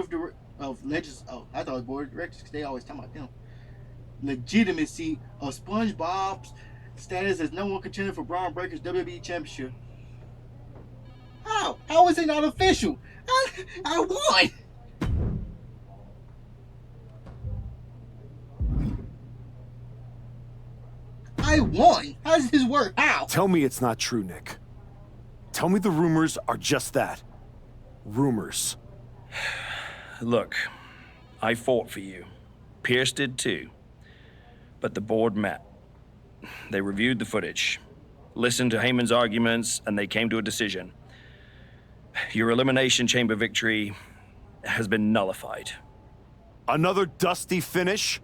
of Legends. Oh, I thought it was Board of Directors because they always talk about them. Legitimacy of SpongeBob's status as #1 contender for Braun Breaker's WWE Championship. How? How is it not official? I won! I won! How does this work? How? Tell me it's not true, Nick. Tell me the rumors are just that. Rumors. Look, I fought for you. Pierce did too. But the board met. They reviewed the footage, listened to Heyman's arguments, and they came to a decision. Your Elimination Chamber victory has been nullified. Another dusty finish?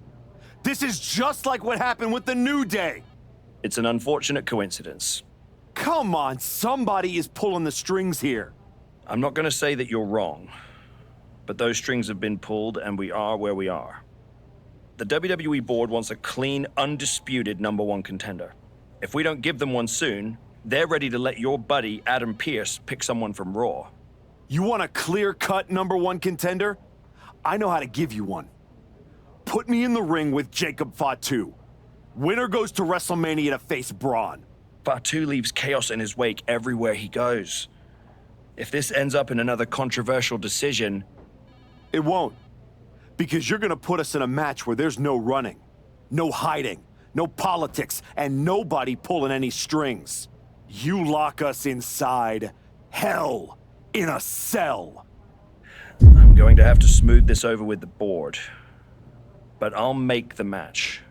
This is just like what happened with the New Day. It's an unfortunate coincidence. Come on, somebody is pulling the strings here. I'm not going to say that you're wrong, but those strings have been pulled and we are where we are. The WWE board wants a clean, undisputed #1 contender. If we don't give them one soon, they're ready to let your buddy Adam Pearce pick someone from Raw. You want a clear-cut #1 contender? I know how to give you one. Put me in the ring with Jacob Fatu. Winner goes to WrestleMania to face Braun. Fatu leaves chaos in his wake everywhere he goes. If this ends up in another controversial decision... It won't. Because you're gonna put us in a match where there's no running, no hiding, no politics, and nobody pulling any strings. You lock us inside hell in a cell. I'm going to have to smooth this over with the board. But I'll make the match.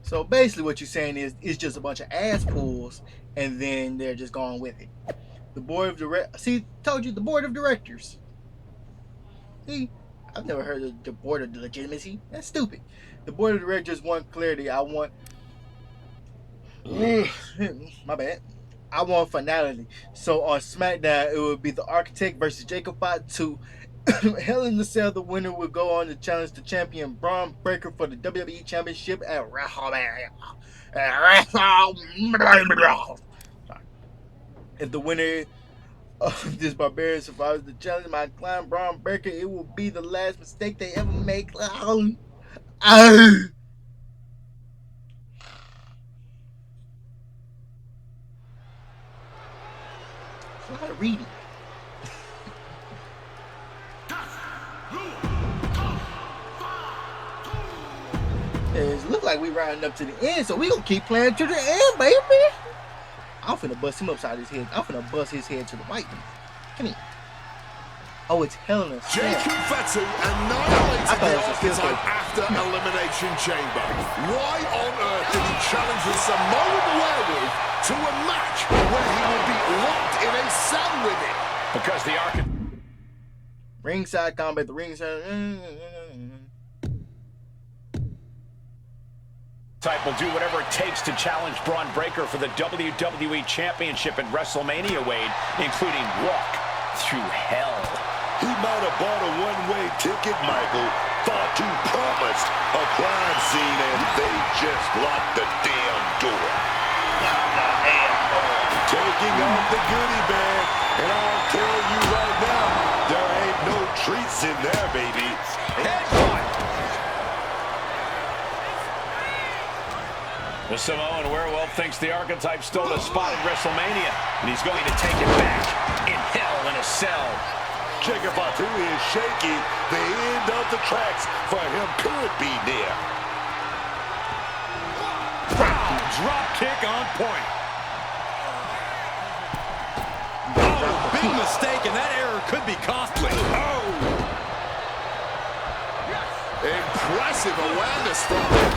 So basically what you're saying is it's just a bunch of ass pulls and then they're just going with it. The board of directors. See, told you, the board of directors. See, I've never heard of the board of legitimacy. That's stupid. The board of directors want clarity. I want... my bad. I want finality. So on SmackDown, it would be the Architect versus Jacob Fatu. Hell in the Cell, the winner will go on to challenge the champion Braun Breaker for the WWE Championship at WrestleMania. If the winner of this barbarian survives the challenge, my client Braun Breaker, it will be the last mistake they ever make. A lot of reading. It looks like we rounding up to the end, so we gonna keep playing to the end, baby. I'm finna bust him upside his head. I'm finna bust his head to the right. Come here. Oh, it's Hell in a Cell. Jacob Fatu annihilated the archetype after Elimination Chamber. Why on earth did he challenge the Samoan Werewolf to a match where he will be locked in a cell with it? Because the archetype... Ringside combat, the ringside... Type will do whatever it takes to challenge Braun Breaker for the WWE Championship at WrestleMania, Wade, including Walk Through Hell. He might have bought a one-way ticket, Michael. Fatu promised a crime scene, and they just locked the damn door. Taking off the goodie bag, and I'll tell you right now, there ain't no treats in there, baby. The Samoan werewolf thinks the Archetype stole a spot at WrestleMania, and he's going to take it back in Hell in a Cell. Jacob Fatu is shaky. The end of the tracks for him could be near. Drop kick on point. Oh, big mistake, and that error could be costly. Oh! Impressive awareness from him.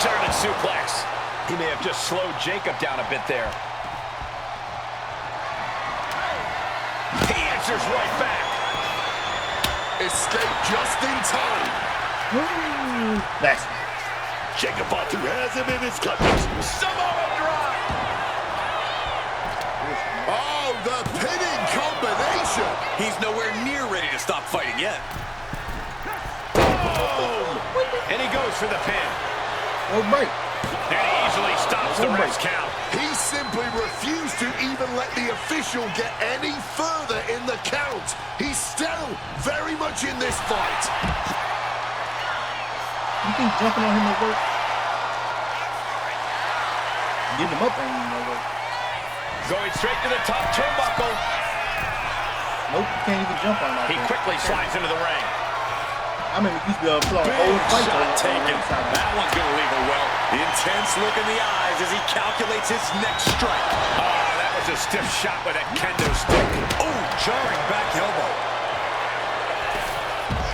German suplex. He may have just slowed Jacob down a bit there. He answers right back. Escape just in time. Nice. Jacob Fatu has him in his clutches. Samoan drop. Oh, the pinning combination. He's nowhere near ready to stop fighting yet. Boom! And he goes for the pin. Oh, break. And he easily stops the ref's count. He simply refused to even let the official get any further in the count. He's still very much in this fight. You think jumping on him will work? Getting him up ain't even gonna work. Going straight to the top turnbuckle. Nope, you can't even jump on that. He quickly slides into the ring. I mean, we used to be able to play a whole fight. Shot taken. That one's going to leave her well. Intense look in the eyes as he calculates his next strike. Oh, that was a stiff shot with a kendo stick. Oh, jarring back elbow.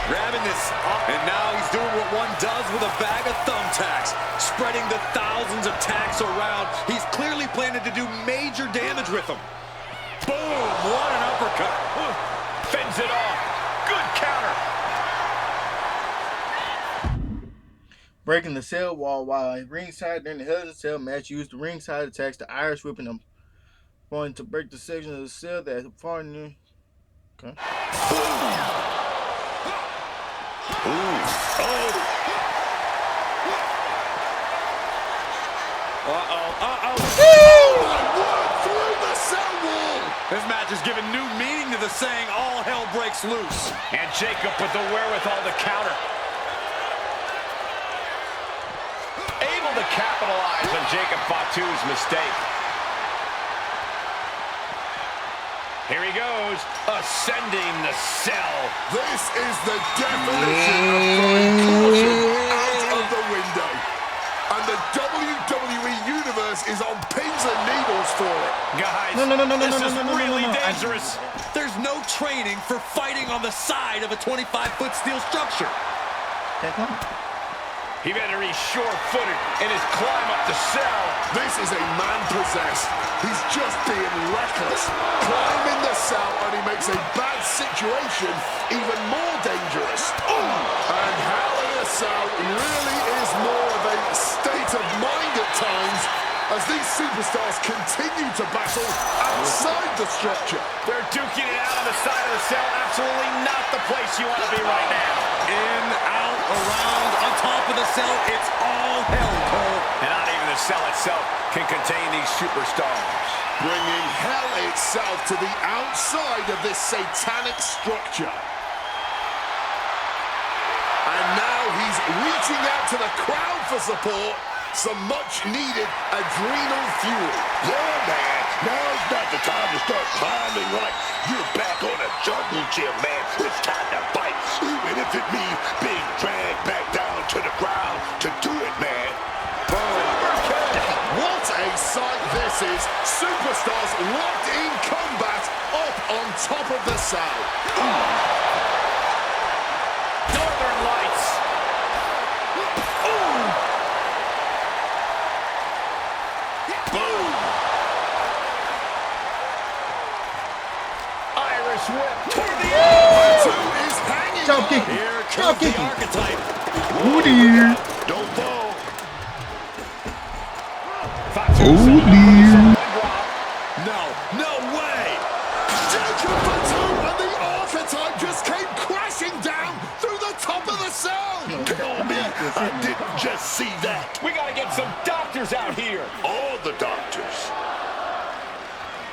Grabbing this up, and now he's doing what one does with a bag of thumbtacks, spreading the thousands of tacks around. He's clearly planning to do major damage with them. Boom! What an uppercut. Fends it off. Good counter. Breaking the cell wall while ringside during the Hell in a Cell match, used the ringside attacks, the Irish whipping them, going to break the section of the cell that far near. Okay. Through the cell wall. This match has given new meaning to the saying, all hell breaks loose. And Jacob with the wherewithal to counter. Able to capitalize on Jacob Fatu's mistake. Here he goes, ascending the cell. This is the definition of throwing caution out of the window. And the WWE Universe is on pins and needles for it. Guys, this is really dangerous. There's no training for fighting on the side of a 25-foot steel structure. He better be sure-footed in his climb up the cell. This is a man possessed. He's just being reckless. Climbing the cell, and he makes a bad situation even more dangerous. And Hell in a Cell really is more of a state of mind at times as these superstars continue to battle outside the structure. They're duking it out on the side of the cell. Absolutely not the place you want to be right now. In, out, around, on top of the cell, it's all hell, Cole. And not even the cell itself can contain these superstars. Bringing hell itself to the outside of this satanic structure. And now he's reaching out to the crowd for support. Some much-needed adrenal fuel. Yeah, man. Now's not the time to start climbing like you're back on a jungle gym, man. It's time to fight, even if it means being dragged back down to the ground to do it, man. What a sight this is. Superstars locked in combat up on top of the cell. Northern Lights. Boom. Irish whip toward the Two is hanging Jump on. kick. Here Jump comes the kick. archetype. Oh dear. Don't fall. Oh dear. No way. Jacob Fatu and the Archetype just came crashing down through the top of the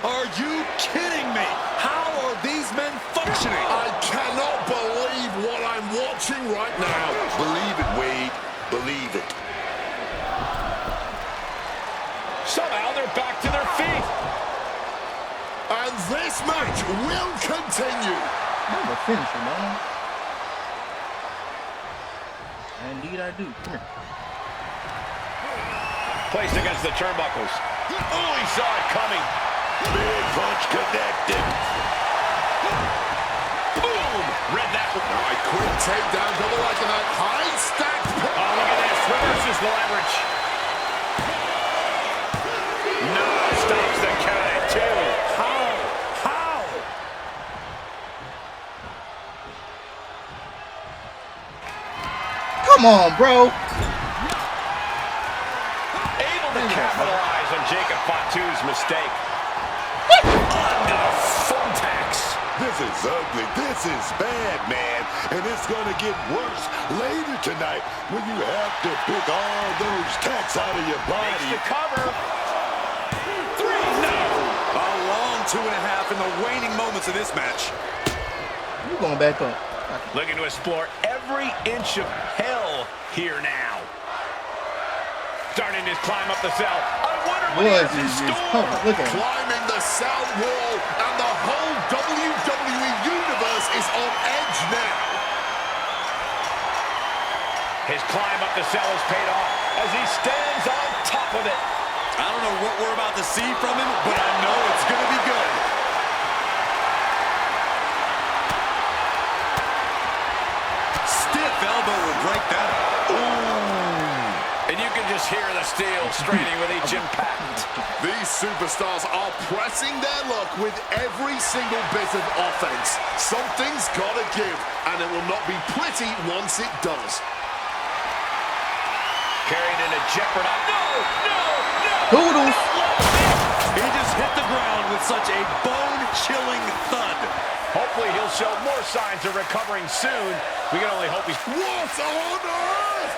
Are you kidding me? How are these men functioning? I cannot believe what I'm watching right now. Believe it, Wade. Believe it. Somehow they're back to their feet. And this match will continue. I'm a finisher, man. Indeed, I do. Come here. Placed against the turnbuckles. Oh, he saw it coming. Big punch connected. Boom! Read that. All right, quick takedown, double like that. High stacked. Oh, look at this. Reverses the leverage. No, stops the count at 2. How? Come on, bro. Able to capitalize on Jacob Fatu's mistake. Under the thumbtacks. This is ugly. This is bad, man. And it's going to get worse later tonight when you have to pick all those tacks out of your body. Makes the cover. 3, no. A long 2.5 in the waning moments of this match. You going back up. Looking to explore every inch of hell here now. Starting his climb up the cell. I wonder what he has in store. Look at him. Climbing the cell wall, and the whole WWE Universe is on edge now. His climb up the cell has paid off as he stands on top of it. I don't know what we're about to see from him, but I know it's going to be good. Stiff elbow will break that up. And you can just hear the steel straining with each impact. These superstars are pressing their luck with every single bit of offense. Something's got to give, and it will not be pretty once it does. Carried into jeopardy. No! Doodles. He just hit the ground with such a bone-chilling thud. Hopefully he'll show more signs of recovering soon. We can only hope he's... What on earth?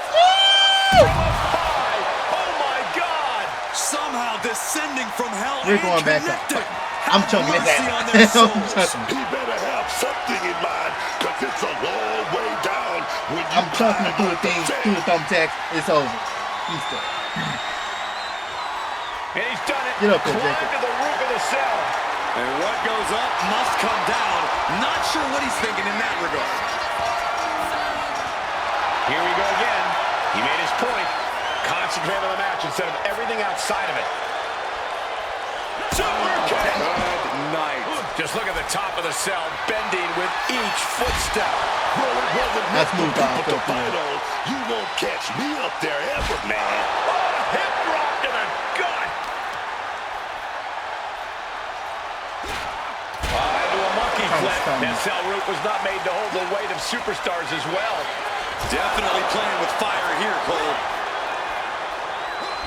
From up high! Oh my God! Somehow descending from hell. We're going back up. I'm chunking his ass. He better have something in mind, because it's a long way down when you I'm chunking through the thing, through the thumbtacks. It's over. He's done. And he's done it. Get up there, Climbed Jacob. to the roof of the cell. And what goes up must come down. Not sure what he's thinking in that regard. Here we go again. He made his point. Concentrate on the match instead of everything outside of it. Super kick. Good night. Just look at the top of the cell, bending with each footstep. Well, it wasn't That's meant moved for on. people to fight on. You won't catch me up there ever, man. Oh, hip drop to the gut. Into a monkey flip. That cell route was not made to hold the weight of superstars as well. Definitely playing with fire here, Cole.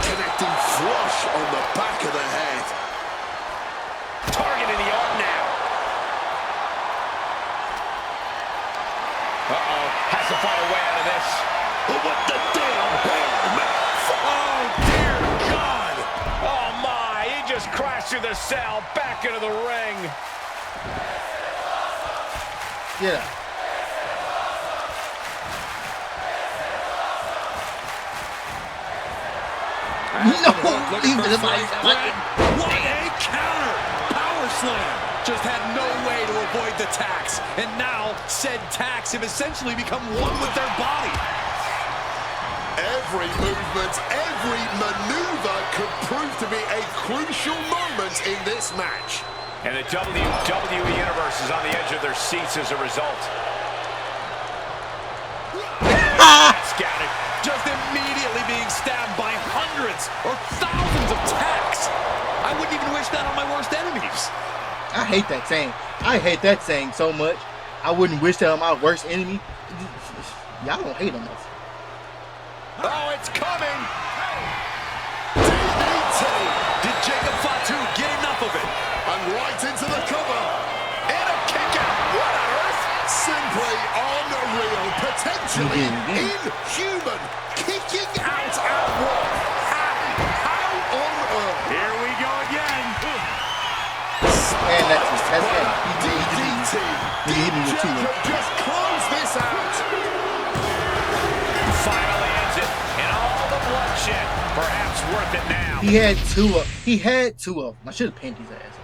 Connecting flush on the back of the head. Targeting the arm now. Uh-oh. Has to find a way out of this. But what the damn hell, man? Oh, dear God. Oh, my. He just crashed through the cell, back into the ring. Yeah. No, Looking for what a counter! Power slam! Just had no way to avoid the tacks. And now, said tacks have essentially become one with their body. Every movement, every maneuver could prove to be a crucial moment in this match. And the WWE Universe is on the edge of their seats as a result. Scouted. Just immediately being stabbed by hundreds or thousands of tacks. I wouldn't even wish that on my worst enemies. I hate that saying. I hate that saying so much. I wouldn't wish that on my worst enemy. Y'all don't hate on us. Oh, it's coming! DDT! Did Jacob Fatu get enough of it? And right into the cover. And a kick out! What on earth? Simply unreal. Potentially inhuman. Kicking out at what? How on earth? Here we go again. And that's game. DDT. He hit me with 2. Jacob just close this out. Finally ends it, and all the bloodshed, perhaps worth it now. He had 2 of. He had 2 of them. I should have pinned his ass.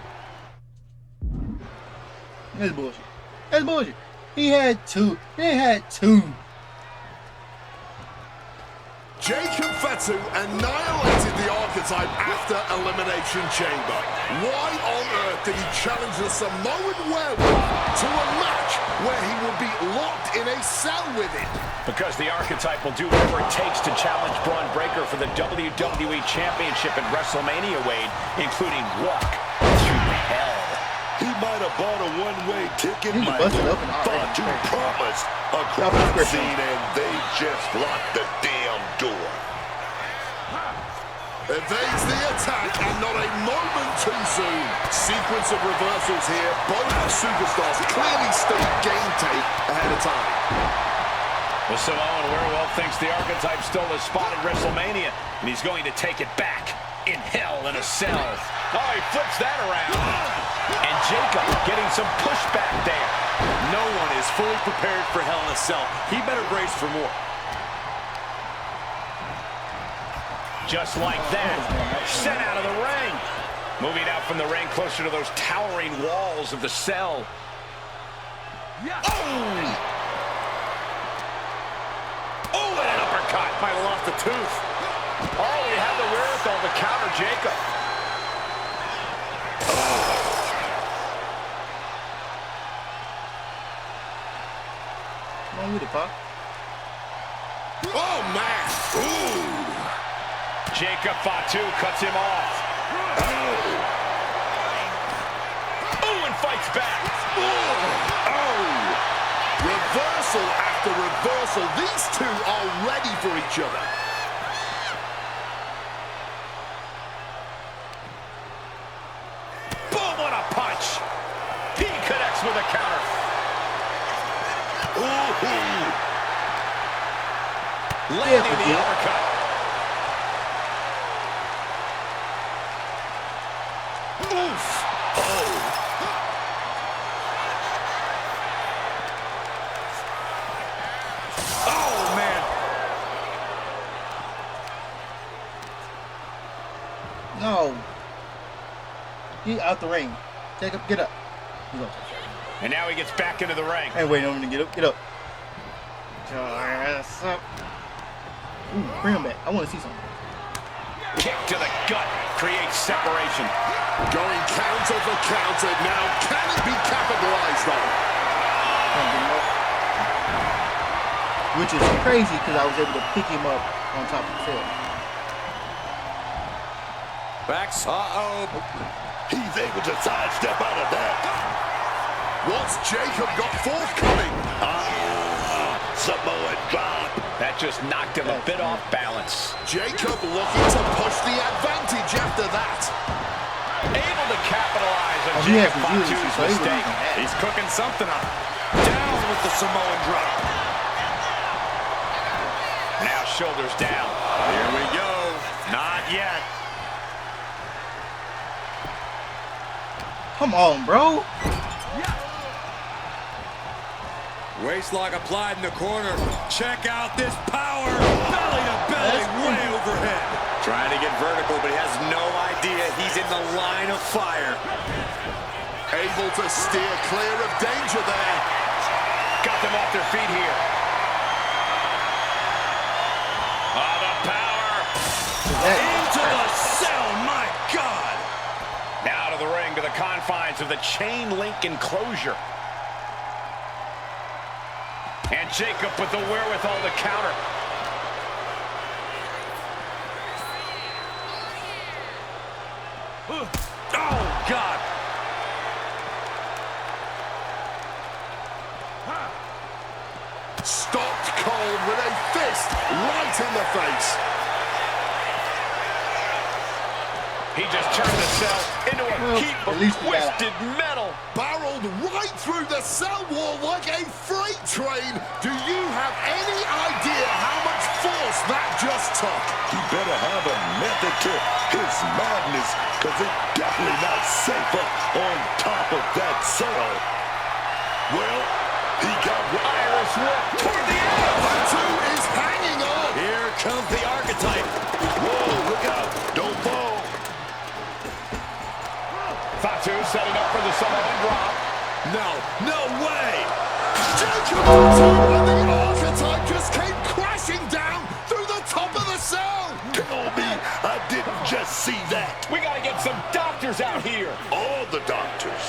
That's bullshit. That's bullshit. He had 2. They had 2. Jacob Fatu annihilated the archetype after Elimination Chamber. Why on earth did he challenge the Samoan werewolf to a match where he will be locked in a cell with it? Because the archetype will do whatever it takes to challenge Braun Breaker for the WWE Championship at WrestleMania, Wade, including walk through hell. He might have bought a one-way ticket, He busted open already. Fatu promised a crime scene, and they just locked the damn door. Evades the attack, and not a moment too soon. Sequence of reversals here. Both superstars clearly studied game tape ahead of time. The Samoan werewolf thinks the archetype stole a spot at WrestleMania, and he's going to take it back in hell in a cell. Oh, he flips that around. And Jacob getting some pushback there. No one is fully prepared for Hell in a Cell. He better brace for more. Just like that, sent out of the ring. Moving out from the ring closer to those towering walls of the cell. Oh, and an uppercut. Might have lost a tooth. Oh, he had the wherewithal to counter Jacob. Come on with it, Pop. Oh, man. Ooh. Jacob Fatu cuts him off. Oh, and fights back. Reversal after reversal. These two are ready for each other. Boom, what a punch. He connects with a counter. Landing the uppercut. Oof. Oh, man. No. Get out the ring. Jacob, get up. And now he gets back into the ring. Hey, wait on him to get up. Get up. Get your ass up. Ooh, bring him back. I want to see something. Kick to the gut creates separation. Going counter for counter now. Can it be capitalized on? Which is crazy because I was able to pick him up on top of the field. Backs. Uh-oh. He's able to sidestep out of that. What's Jacob got forthcoming? Samoan drop. That just knocked him a bit off balance. Jacob looking to push the advantage after that. Able to capitalize on he has Jacob to use Fatu's it, so he mistake. He's cooking something up. Down with the Samoan drop. Now shoulders down. Here we go. Not yet. Come on, bro. Waistlock applied in the corner. Check out this power. Belly to belly, way overhead. Trying to get vertical, but he has no idea he's in the line of fire. Able to steer clear of danger there. Got them off their feet here. Oh, the power. Into the cell, my God. Now to the ring, to the confines of the chain link enclosure. And Jacob with the wherewithal to counter. Oh, God. Stopped cold with a fist right in the face. He just turned the cell into a heap of twisted metal. Barreled right through the cell wall like a freight train. Do you have any idea how much force that just took? He better have a method to his madness, because it's definitely not safer on top Fatu setting up for the Samoan drop. No way! Jacob Fatu and the Archetype just came crashing down through the top of the cell. Tell me I didn't just see that. We got to get some doctors out here. All the doctors.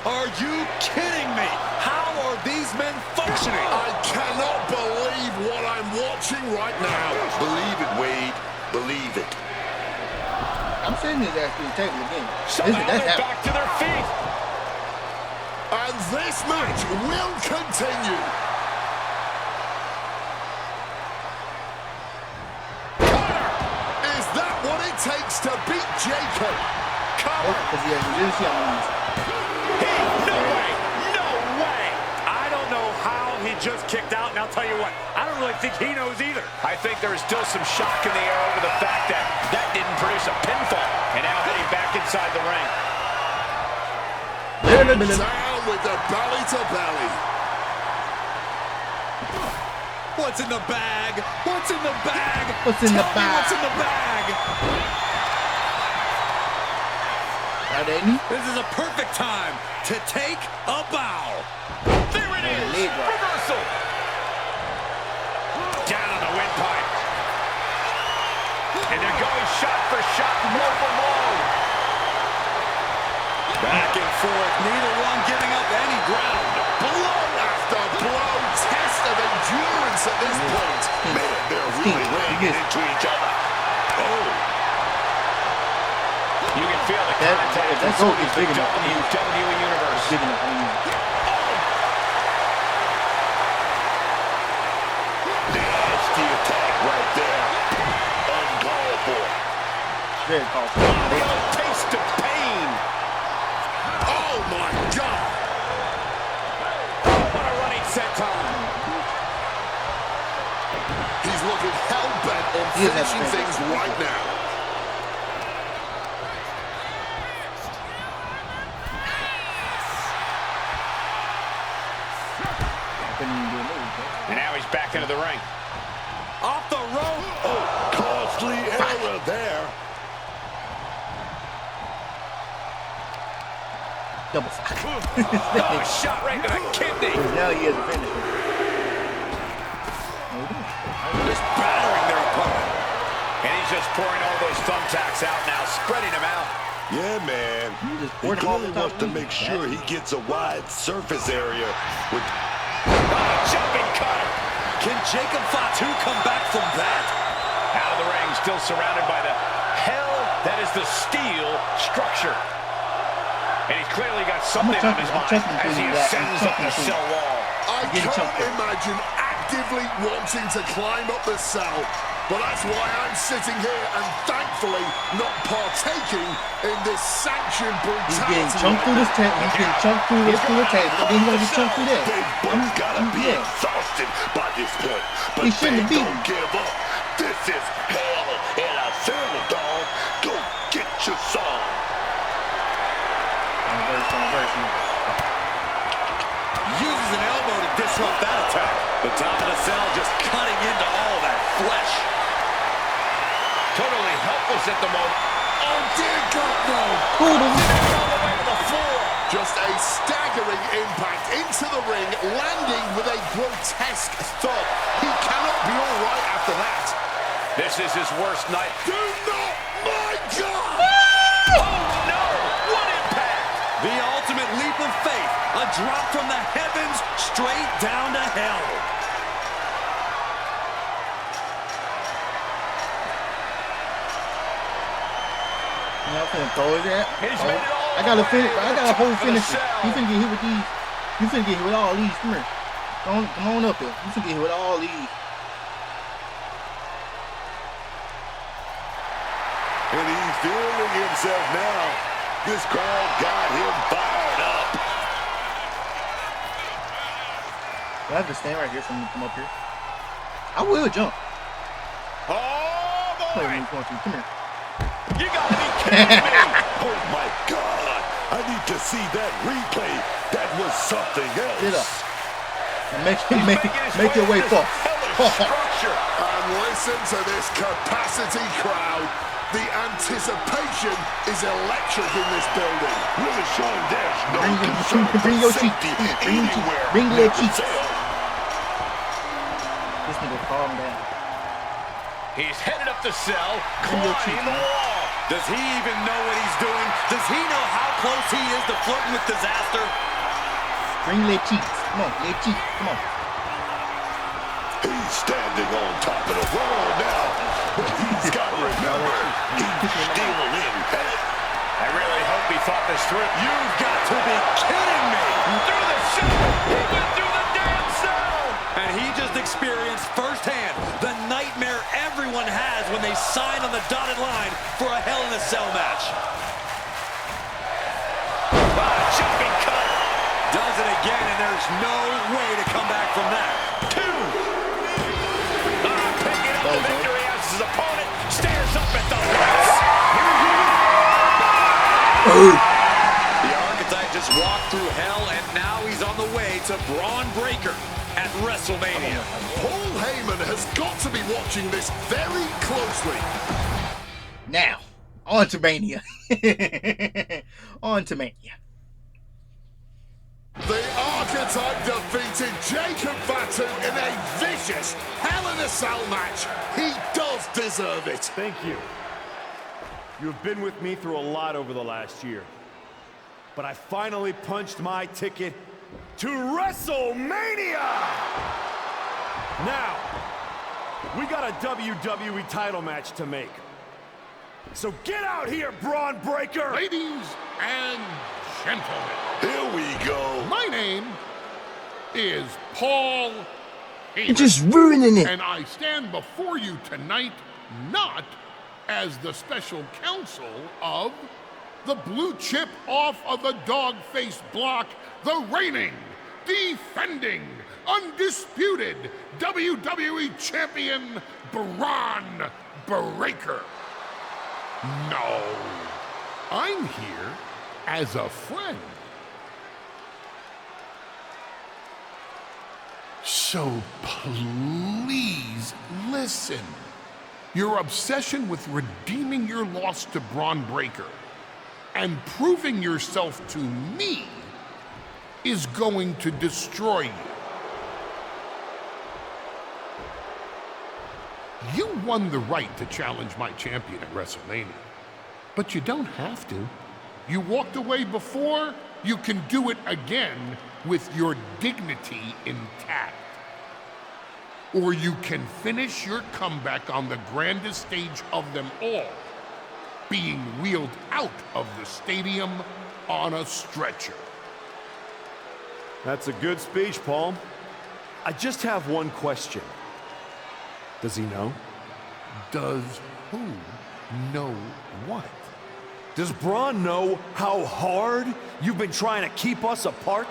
Are you kidding me? How are these men functioning? I cannot believe what I'm watching right now. Believe it, Wade. Believe it. I'm sitting his ass through the table again. Somehow they're back to their feet. And this match will continue. Is that what it takes to beat Jacob? Because he has resiliency on these. No way! No way! I don't know how he just kicked out, and I'll tell you what, I don't really think he knows either. I think there is still some shock in the air over the fact that that didn't produce a pinfall. And now heading back inside the ring. Down with the belly to belly. What's in the bag? What's in the bag? What's in the Tell me bag? what's in the bag? This is a perfect time to take a bow. There it is! Reversal! Down on the windpipe. And they're going shot for shot, blow for blow. Back and forth, neither one giving up any ground. Blow after blow, test of endurance at this point. Man, they're really laying into each other. Oh. You can feel the contact. That goal is big enough. WWE Universe. Big enough. Nasty attack right there. Uncalled for. Very called for. A taste of pain. Oh my God! What a running senton. He's looking hell-bent on finishing things right now. And now he's back into the ring. Off the rope. Oh, costly error there. Double Oh, a shot right to the kidney. Now he has a finisher. Just battering their opponent. And he's just pouring all those thumbtacks out now, spreading them out. Yeah, man. He clearly wants to make sure he gets a wide surface area with... Jumping cutter. Can Jacob Fatu come back from that? Out of the ring, still surrounded by the hell that is the steel structure. And he's clearly got something on his mind as he ascends up the cell wall. I can't imagine actively wanting to climb up the cell, but that's why I'm sitting here and thankfully not partaking in this sanctioned brutality. He's getting chunked through this table. He's getting chunked through the table. Then he's gonna get chunked through there. They both gotta be exhausted by this point, but He shouldn't they be. don't give up. This is hell in a cell, dog. Go get your song. Uses an elbow to disrupt that attack. The top of the cell just cutting into all that flesh. Totally helpless at the moment. Oh dear God, no! All the way to the floor. Just a staggering impact into the ring, landing with a grotesque thud. He cannot be all right after that. This is his worst night. Do not, my God! Oh no! What impact! The ultimate leap of faith. A drop from the heavens straight down to hell. You know, I'm finna throw his ass. He's made it all I got a the way finish. I got a whole to the finisher. cell. You finna get hit with these. You finna get hit with all these. Come here. Come on up here. You finna get hit with all these. And he's feeling himself now. This crowd got him fired up. Do I have to stand right here for him to come up here? I will jump. Oh boy! Come here. You gotta be kidding me! Oh my God! I need to see that replay. That was something else. Get up. And make your way forward. And listen to this capacity crowd. The anticipation is electric in this building. Really showing there's no Bring your cheek. safety Bring your cheek. anywhere. Bring your near cheek. the cell. This nigga calm down. He's headed up the cell, Bring your cheek, climbing the man. wall. Does he even know what he's doing? Does he know how close he is to flirting with disaster? Bring your cheeks. Come on, your cheek. Come on. He's standing on top of the world now, but he's got to remember, he's still in panic. I really hope he thought this through. You've got to be kidding me! Through the cell! He went through the damn cell! And he just experienced firsthand the nightmare everyone has when they sign on the dotted line for a Hell in a Cell match. Jumping cut. Does it again, and there's no way to come back from that. Picking up the victory as his opponent stares up at the lights. The Archetype just walked through hell, and now he's on the way to Braun Breaker at WrestleMania. Paul Heyman has got to be watching this very closely. Now, on to Mania. On to Mania. The Archetype defeated Jacob Fatu in a vicious Hell in a Cell match. He does deserve it. Thank you. You have been with me through a lot over the last year. But I finally punched my ticket to WrestleMania! Now, we got a WWE title match to make. So get out here, Braun Breaker! Ladies and gentlemen, here we go. My name is Paul Heyman. You're just ruining it. And I stand before you tonight not as the special counsel of the blue chip off of the dog-faced block, the reigning, defending, undisputed WWE Champion Braun Breaker. No, I'm here as a friend. So please listen. Your obsession with redeeming your loss to Braun Breaker and proving yourself to me is going to destroy you. You won the right to challenge my champion at WrestleMania, but you don't have to. You walked away before, you can do it again with your dignity intact. Or you can finish your comeback on the grandest stage of them all, being wheeled out of the stadium on a stretcher. That's a good speech, Paul. I just have one question. Does he know? Does who know what? Does Braun know how hard you've been trying to keep us apart?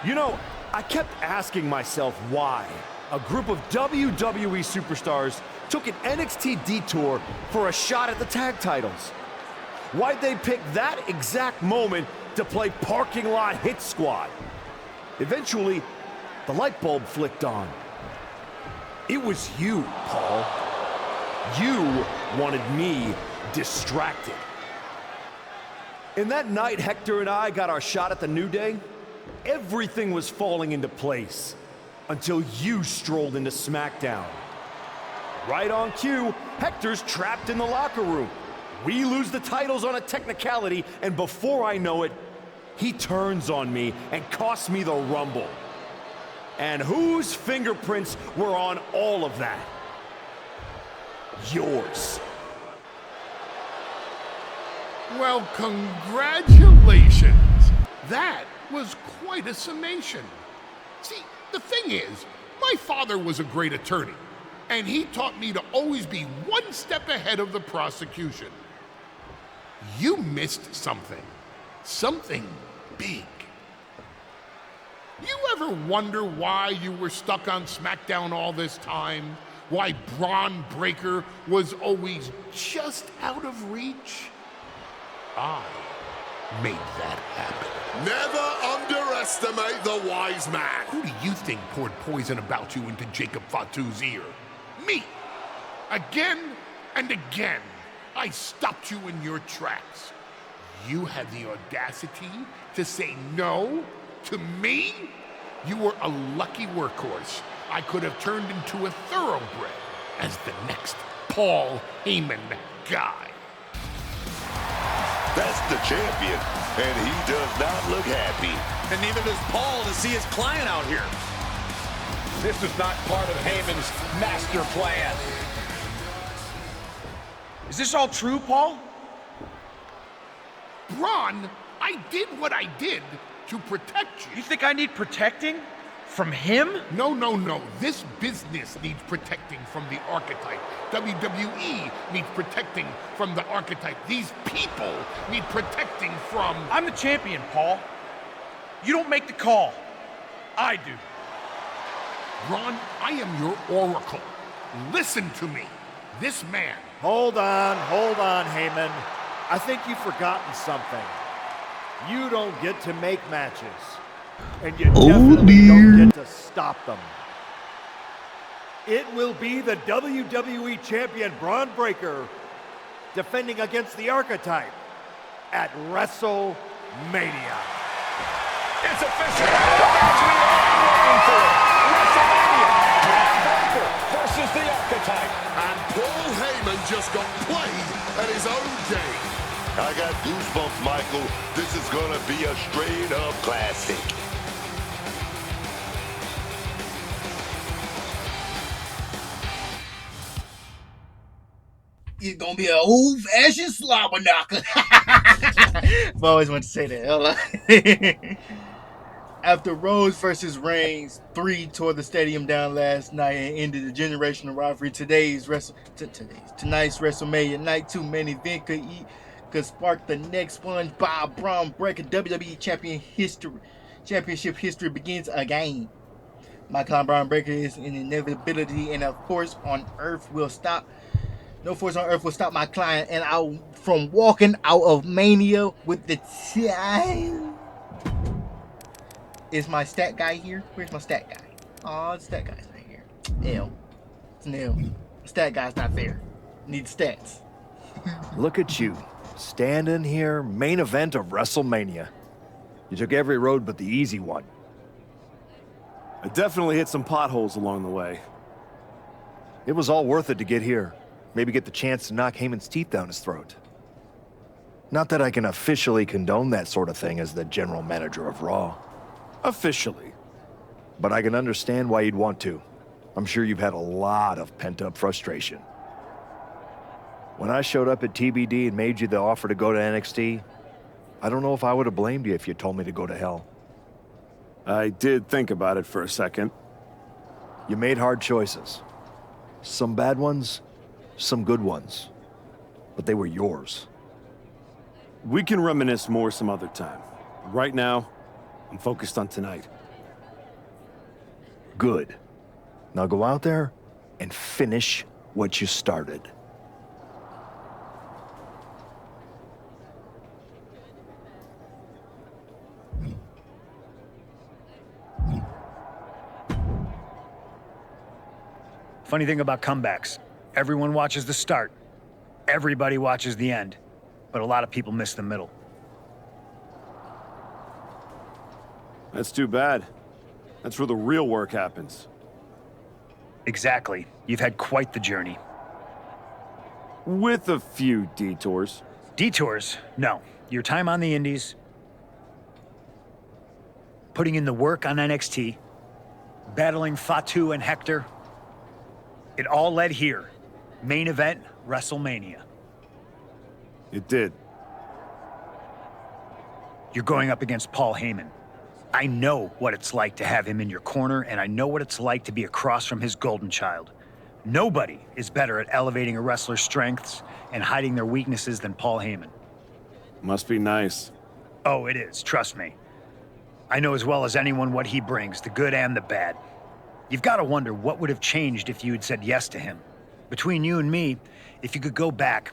You know, I kept asking myself why a group of WWE superstars took an NXT detour for a shot at the tag titles. Why'd they pick that exact moment to play parking lot hit squad? Eventually, the light bulb flicked on. It was you, Paul. You wanted me distracted. And that night Hector and I got our shot at the New Day, everything was falling into place until you strolled into SmackDown. Right on cue, Hector's trapped in the locker room. We lose the titles on a technicality, and before I know it, he turns on me and costs me the Rumble. And whose fingerprints were on all of that? Yours. Well, congratulations. That was quite a summation. See, the thing is, my father was a great attorney, and he taught me to always be one step ahead of the prosecution. You missed something. Something big. You ever wonder why you were stuck on SmackDown all this time? Why Braun Breaker was always just out of reach? I made that happen. Never underestimate the wise man. Who do you think poured poison about you into Jacob Fatu's ear? Me. Again and again, I stopped you in your tracks. You had the audacity to say no to me? You were a lucky workhorse I could have turned into a thoroughbred as the next Paul Heyman guy. That's the champion, and he does not look happy. And neither does Paul to see his client out here. This is not part of Heyman's master plan. Is this all true, Paul? Braun, I did what I did to protect you. You think I need protecting? From him? No, no, no. This business needs protecting from the archetype. WWE needs protecting from the archetype. These people need protecting from... I'm the champion, Paul. You don't make the call. I do. Braun, I am your oracle. Listen to me. This man... Hold on, Heyman. I think you've forgotten something. You don't get to make matches. And you definitely don't get to stop them. It will be the WWE Champion Braun Breaker defending against the Archetype at WrestleMania. It's official. The match we all waiting for. WrestleMania. Braun Breaker versus the Archetype. And Paul Heyman just got played at his own game. I got goosebumps, Michael. This is gonna be a straight-up classic. It's gonna be an old-fashioned slobber knocker. I've always wanted to say that. After Rhodes versus Reigns 3 tore the stadium down last night and ended the generational rivalry, tonight's WrestleMania Night 2 main event could spark the next SpongeBob Braun Breaker WWE Championship history begins again. My client Braun Breaker is an inevitability, and a force on earth will stop. No force on earth will stop my client and I from walking out of Mania with the time. Is my stat guy here? Where's my stat guy? Oh, the stat guy's not here. Ew. It's nil. The stat guy's not there. Need stats. Look at you, standing here, main event of WrestleMania. You took every road but the easy one. I definitely hit some potholes along the way. It was all worth it to get here. Maybe get the chance to knock Heyman's teeth down his throat. Not that I can officially condone that sort of thing as the general manager of Raw. Officially. But I can understand why you'd want to. I'm sure you've had a lot of pent-up frustration. When I showed up at TBD and made you the offer to go to NXT, I don't know if I would have blamed you if you told me to go to hell. I did think about it for a second. You made hard choices. Some bad ones, some good ones. But they were yours. We can reminisce more some other time. Right now, I'm focused on tonight. Good. Now go out there and finish what you started. Funny thing about comebacks, everyone watches the start. Everybody watches the end. But a lot of people miss the middle. That's too bad. That's where the real work happens. Exactly. You've had quite the journey. With a few detours. Detours? No. Your time on the Indies, putting in the work on NXT, battling Fatu and Hector, it all led here. Main event, WrestleMania. It did. You're going up against Paul Heyman. I know what it's like to have him in your corner, and I know what it's like to be across from his golden child. Nobody is better at elevating a wrestler's strengths and hiding their weaknesses than Paul Heyman. Must be nice. Oh, it is, trust me. I know as well as anyone what he brings, the good and the bad. You've got to wonder what would have changed if you had said yes to him. Between you and me, if you could go back,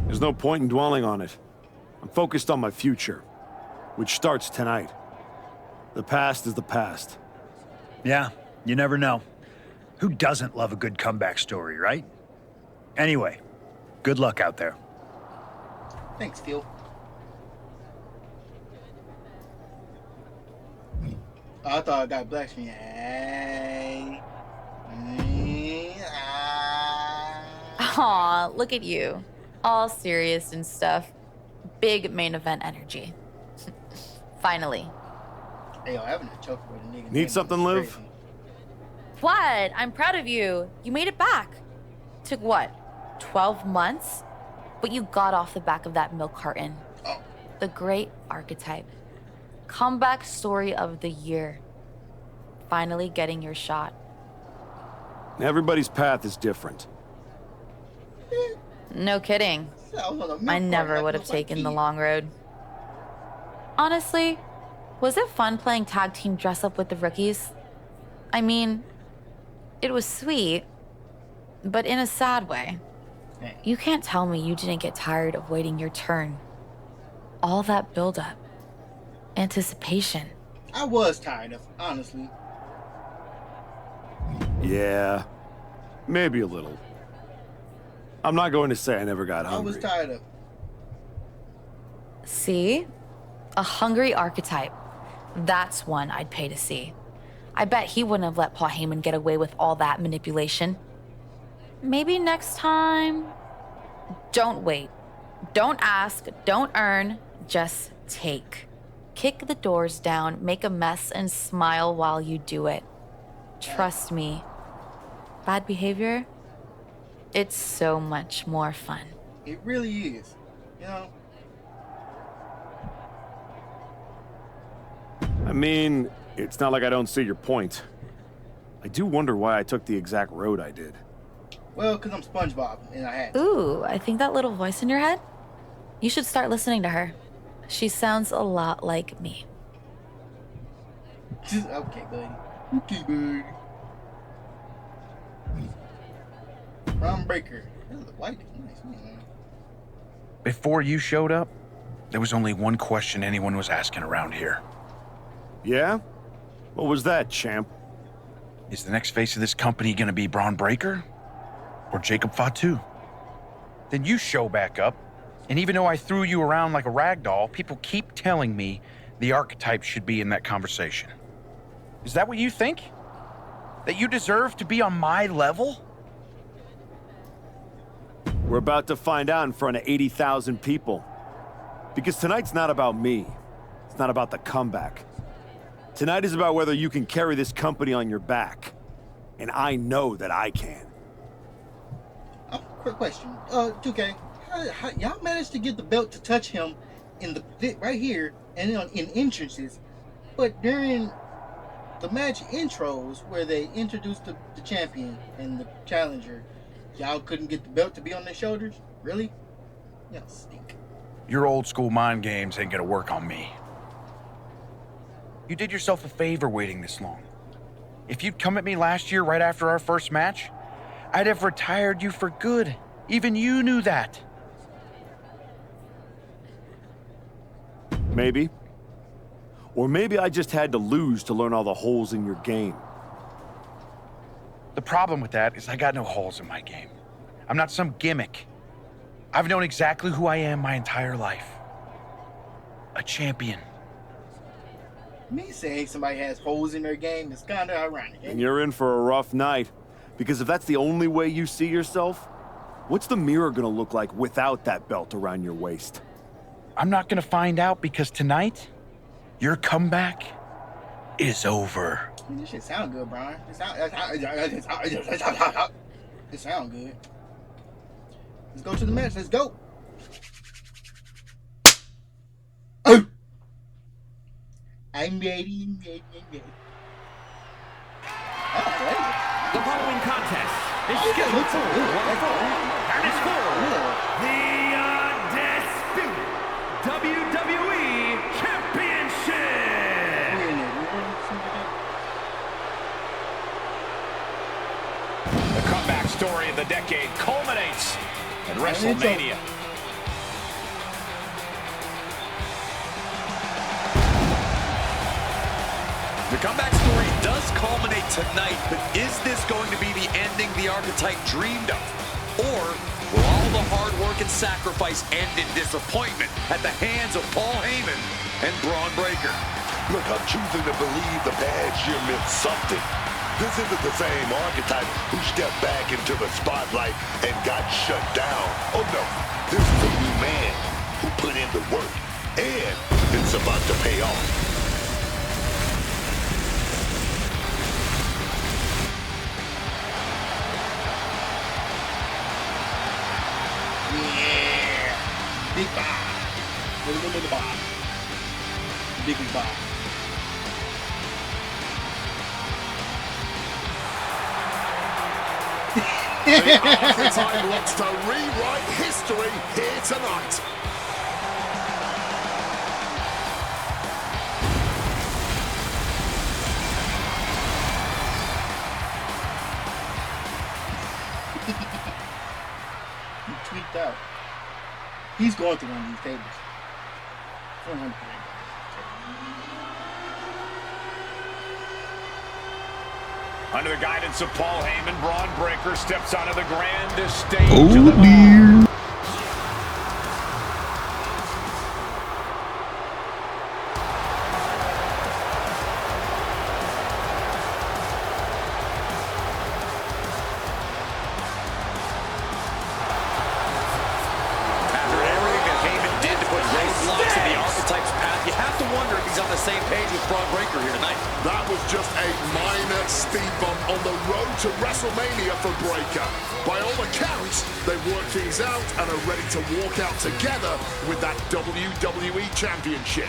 there's no point in dwelling on it. I'm focused on my future, which starts tonight. The past is the past. Yeah, you never know. Who doesn't love a good comeback story, right? Anyway, good luck out there. Thanks, Phil. Oh, I thought I got black screen. Aw, look at you. All serious and stuff. Big main event energy. Finally. Hey, yo, having a choke with a nigga. Need something, Liv? What? I'm proud of you. You made it back. Took what? 12 months? But you got off the back of that milk carton. Oh. The great archetype. Comeback story of the year. Finally getting your shot. Everybody's path is different. No kidding. I never would have taken the long road. Honestly, was it fun playing tag team dress up with the rookies? I mean, it was sweet, but in a sad way. You can't tell me you didn't get tired of waiting your turn. All that buildup. Anticipation. I was tired of it, honestly. Yeah, maybe a little. I'm not going to say I never got hungry. I was tired of it. See? A hungry archetype. That's one I'd pay to see. I bet he wouldn't have let Paul Heyman get away with all that manipulation. Maybe next time... Don't wait. Don't ask, don't earn, just take. Kick the doors down, make a mess, and smile while you do it. Trust me. Bad behavior? It's so much more fun. It really is. You know? I mean, it's not like I don't see your point. I do wonder why I took the exact road I did. Well, because I'm SpongeBob, and I had to. Ooh, I think that little voice in your head? You should start listening to her. She sounds a lot like me. Okay, buddy. Okay, buddy. Ron Breaker. That's the white. Nice, man. Before you showed up, there was only one question anyone was asking around here. Yeah? What was that, champ? Is the next face of this company gonna be Braun Breaker? Or Jacob Fatu? Then you show back up, and even though I threw you around like a rag doll, people keep telling me the archetype should be in that conversation. Is that what you think? That you deserve to be on my level? We're about to find out in front of 80,000 people. Because tonight's not about me. It's not about the comeback. Tonight is about whether you can carry this company on your back. And I know that I can. Quick question. 2K, how y'all managed to get the belt to touch him in the right here and in entrances, but during the match intros where they introduced the champion and the challenger, y'all couldn't get the belt to be on their shoulders? Really? Y'all stink. Your old school mind games ain't gonna work on me. You did yourself a favor waiting this long. If you'd come at me last year right after our first match, I'd have retired you for good. Even you knew that. Maybe. Or maybe I just had to lose to learn all the holes in your game. The problem with that is I got no holes in my game. I'm not some gimmick. I've known exactly who I am my entire life. A champion. Me saying somebody has holes in their game is kind of ironic. And you're in for a rough night. Because if that's the only way you see yourself, what's the mirror gonna look like without that belt around your waist? I'm not gonna find out because tonight, your comeback is over. This shit sound good, Brian. It sound good. Let's go to the match. Let's go. Oh! I'm ready. The following contest is scheduled for one fall, and is for the Undisputed WWE Championship. The comeback story of the decade culminates at WrestleMania. The comeback story does culminate tonight, but is this going to be the ending the Archetype dreamed of? Or will all the hard work and sacrifice end in disappointment at the hands of Paul Heyman and Braun Breaker? Look, I'm choosing to believe the badge here meant something. This isn't the same Archetype who stepped back into the spotlight and got shut down. Oh no, this is a new man who put in the work, and it's about to pay off. Yeah. Big Bob. Little Bob. Big Bob. The Archetype looks to rewrite history here tonight. He tweaked out. He's going through one of these tables. 100%. Under the guidance of Paul Heyman, Braun Breaker steps onto the grandest stage of them all. After everything that Heyman did to put roadblocks in the Archetype's path, you have to wonder if he's on the same page with Braun Breaker here tonight. That was just a minor speed bump on the road to WrestleMania for Breaker. By all accounts, they worked things out and are ready to walk out together with that WWE Championship.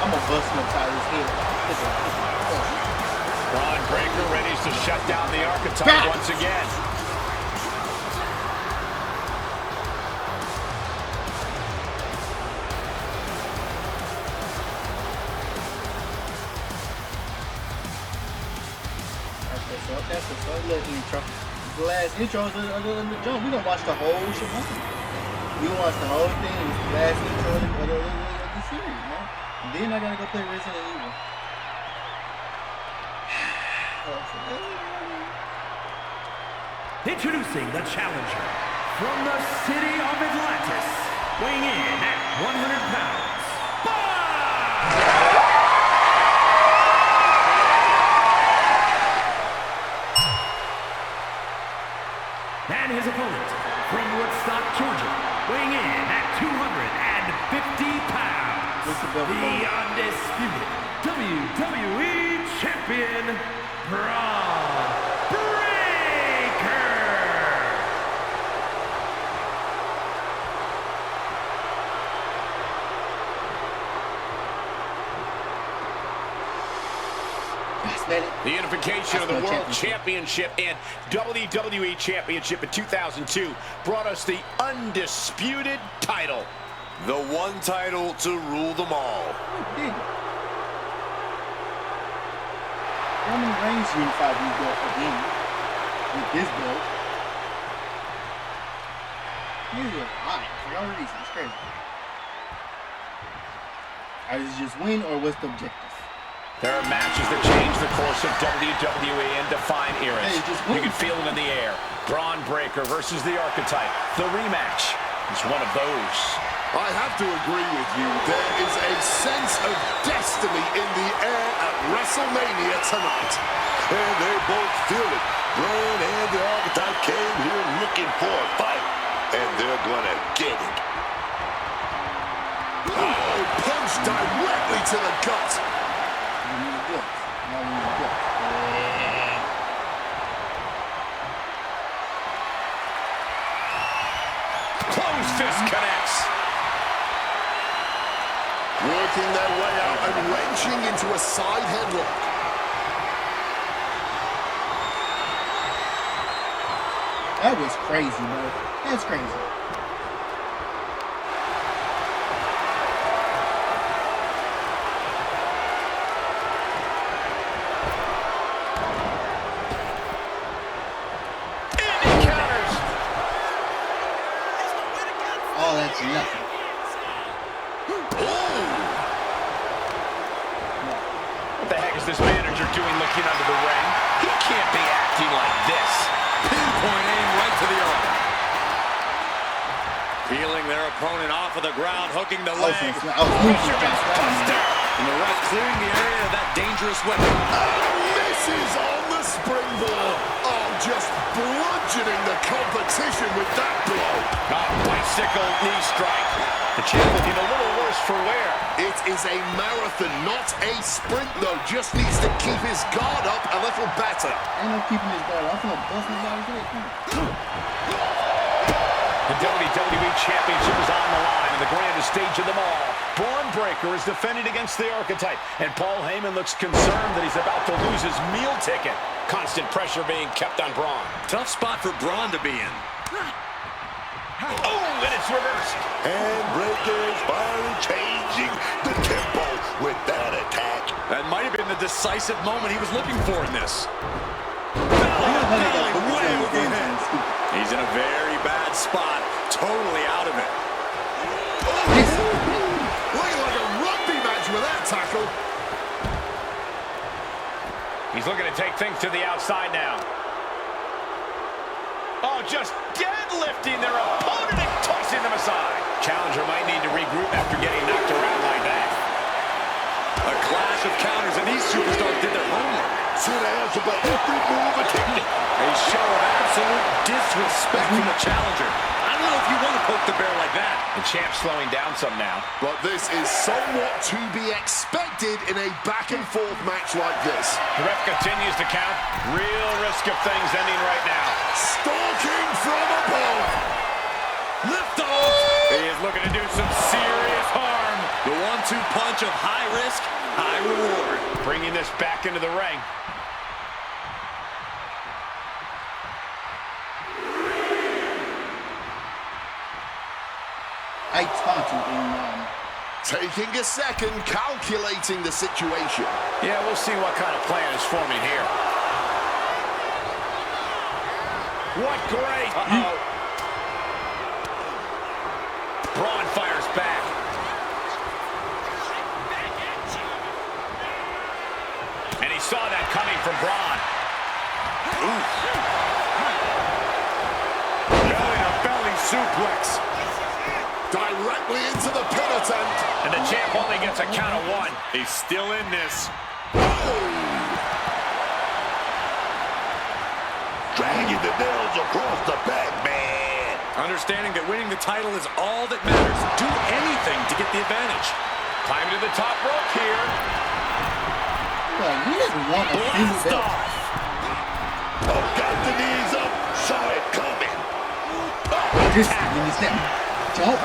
I'm gonna bust him upside his head. Braun Breaker ready to shut down the Archetype once again. That's what's up. Little intro. The last intro of the jump. We gonna watch the whole shit. We gonna watch the whole thing. It's the last intro of the series, man. And then I gotta go play Resident Evil. Introducing the challenger from the city of Atlantis, weighing in at 100 pounds, and his opponent from Woodstock, Georgia, weighing in at 250 pounds, the undisputed WWE Champion, Braun Breaker. The unification of the World Championship and WWE Championship in 2002 brought us the undisputed title. The one title to rule them all. Roman Reigns unified these belts again with this belt. He's a lot for no reason. It's crazy. Is it just win or what's the objective? There are matches that change the course of WWE and define eras. You can feel it in the air. Braun Breaker versus the Archetype. The rematch is one of those. I have to agree with you. There is a sense of destiny in the air at WrestleMania tonight. And they both feel it. Braun and the Archetype came here looking for a fight, and they're gonna get it. Oh, punch directly to the gut. Closed fist connects. Working their way out and wrenching into a side headlock. That was crazy, bro. That's crazy. looking under the ring. He can't be acting like this. Pinpoint aim right to the arm. Peeling their opponent off of the ground, hooking the leg. Fisherman's buster. And the ref clearing the area of that dangerous weapon. Misses on the springboard. Oh, just bludgeoning the competition with that blow. Bicycle knee strike. The champ looking a little worse for wear. It is a marathon, not a sprint, though. Just needs to keep his guard up a little better. Ain't no keeping his guard. I'm gonna bust his body. The WWE Championship is on the line in the grandest stage of them all. Braun Breaker is defending against the Archetype, and Paul Heyman looks concerned that he's about to lose his meal ticket. Constant pressure being kept on Braun. Tough spot for Braun to be in. Oh, and it's reversed. And Breaker's finally changing the tempo with that attack. That might have been the decisive moment he was looking for in this. Way overhead. He's in a very bad spot, totally out of it. Looking like a rugby match with that tackle. He's looking to take things to the outside now. Oh, just deadlifting their opponent and tossing them aside. Challenger might need to regroup after getting knocked around like that. A clash of counters, and these superstars did their homework. Sit down about every move and technique. A show of absolute disrespect from the challenger. I don't know if you want to poke the bear like that. The champ's slowing down some now. But this is somewhat to be expected in a back-and-forth match like this. The ref continues to count. Real risk of things ending right now. Stalking from above. Lift off. He is looking to do some serious harm. The 1-2 punch of high risk, high reward. Bringing this back into the ring. I taunted him. Taking a second, calculating the situation. Yeah, we'll see what kind of plan is forming here. What great! Braun fires back. And he saw that coming from Braun. Belly to belly suplex. Directly into the pin attempt. And the champ only gets a count of one. He's still in this. Dragging the nails across the back, man. Understanding that winning the title is all that matters. Do anything to get the advantage. Climbing to the top rope here. He doesn't want a single Blast belt. off. Oh, got the knees up. Saw it coming. Just when you step, jump.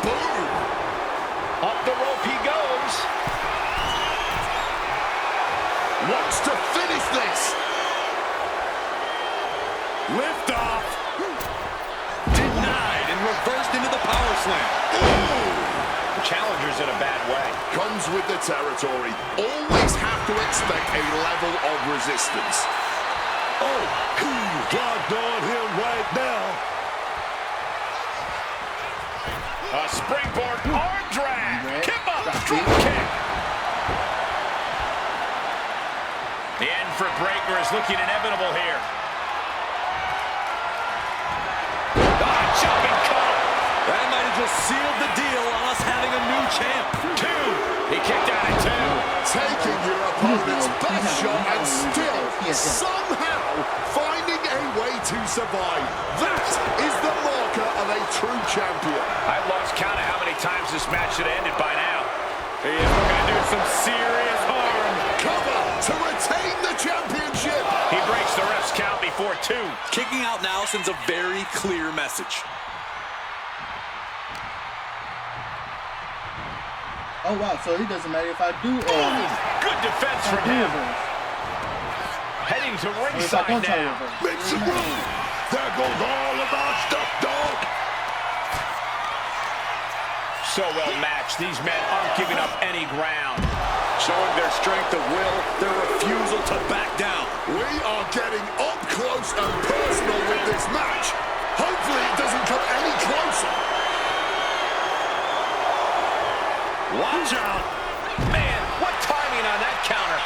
Boom. Up the rope he goes. Wants to finish this. Lift off. Denied and reversed into the power slam. The challenger's in a bad way. Comes with the territory. Always have to expect a level of resistance. Oh, he's locked on him right now. A springboard arm drag. Kimba drop kick. The end for Breaker is looking inevitable here. Jumping cutter. That might have just sealed the deal on us having a new champ. Two. He kicked out at two. Taking your opponent's best shot and still somehow finding a way to survive. That is the marker of a true champion. I've lost count of how many times this match should have ended by now. He is looking to do some serious harm. Cover to retain the championship. He breaks the ref's count before two. Kicking out now sends a very clear message. Oh wow, so it doesn't matter if I do or Good defense from him. Heading to ringside now. Make some room. There goes all of our stuff, dog. So well matched. These men aren't giving up any ground. Showing their strength of will, their refusal to back down. We are getting up close and personal with this match. Hopefully it doesn't come any closer. Watch out. Man, what timing on that counter.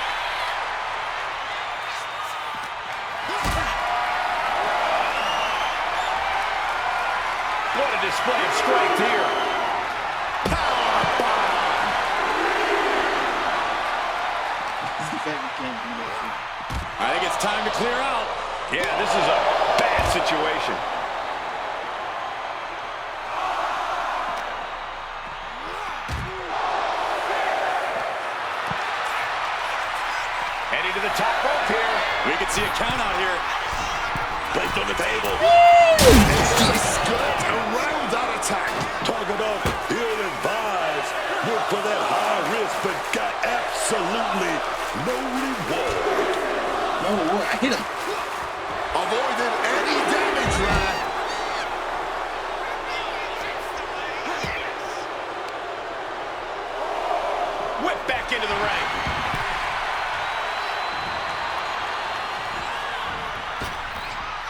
What a display of strength here. I think it's time to clear out. Yeah, this is a bad situation. Heading to the top rope here. We could see a count out here. Placed on the table. Skirt around that attack. Talking of ill-advised. Look for that high risk, but got absolutely no reward. No reward. I hit him. Avoided any damage there. Whip back into the ring.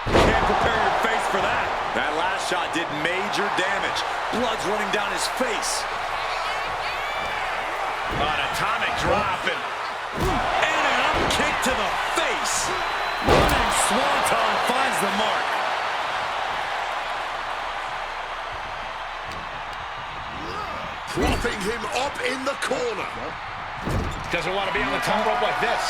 Can't prepare your face for that. That last shot did major damage. Blood's running down his face. An atomic drop and an up kick to the face. Running swanton finds the mark. Propping him up in the corner. doesn't want to be on the top rope like this.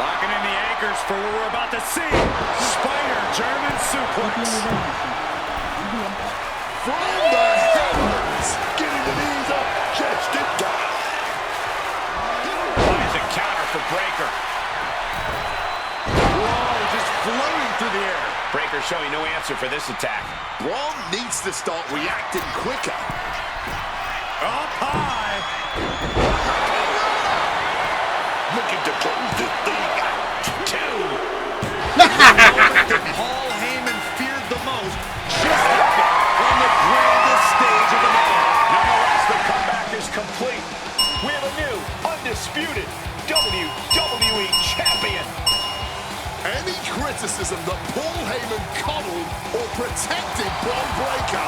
Locking in the anchors for what we're about to see. Spider German suplex. From the heavens. Getting the knees up, chest it down. Finds a counter for Breaker. Whoa, just floating through the air. Breaker showing no answer for this attack. Braun needs to start reacting quicker. Up high. Looking to close this thing out. Two. Paul Heyman feared the most. Just like it on the grandest stage of them all. Nonetheless, the comeback is complete. We have a new, undisputed WWE Champion. Any criticism that Paul Heyman coddled or protected Braun Breaker,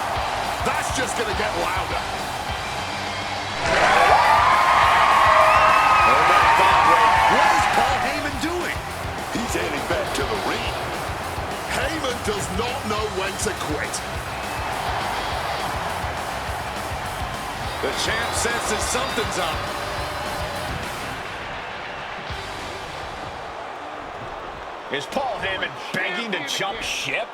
that's just going to get louder. What is Paul Heyman doing? He's heading back to the ring. Heyman does not know when to quit. The champ senses something's up. Is Paul Heyman begging to jump ship?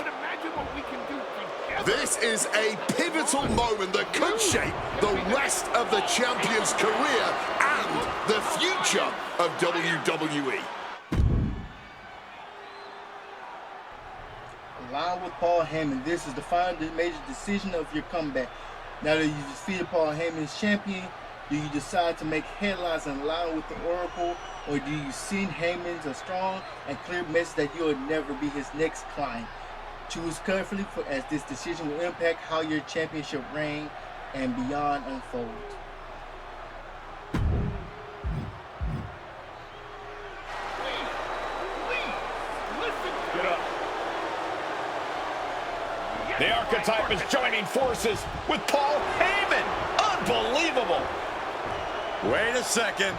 This is a pivotal moment that could shape the rest of the champion's career and the future of WWE. Along with Paul Heyman, this is the final major decision of your comeback. Now that you defeated Paul Heyman as champion, do you decide to make headlines in line with the Oracle, or do you send Heyman a strong and clear message that you will never be his next client? Choose carefully, as this decision will impact how your championship reign and beyond unfolds. The Archetype is joining forces with Paul Heyman. Unbelievable. Wait a second.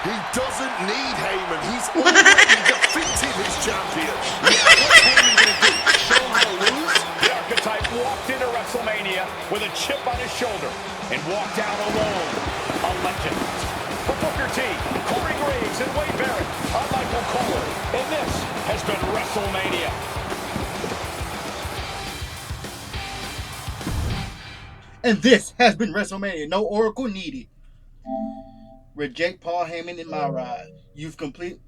He doesn't need Heyman. He's already defeated his champion. Yeah, what's Heyman going to do? Show him how to lose? The Archetype walked into WrestleMania with a chip on his shoulder and walked out alone. A legend. For Booker T, Corey Graves, and Wade Barrett, I'm Michael Cole, and this has been WrestleMania. And this has been WrestleMania. No Oracle needed. Reject Paul Heyman in Myrise. You've complete.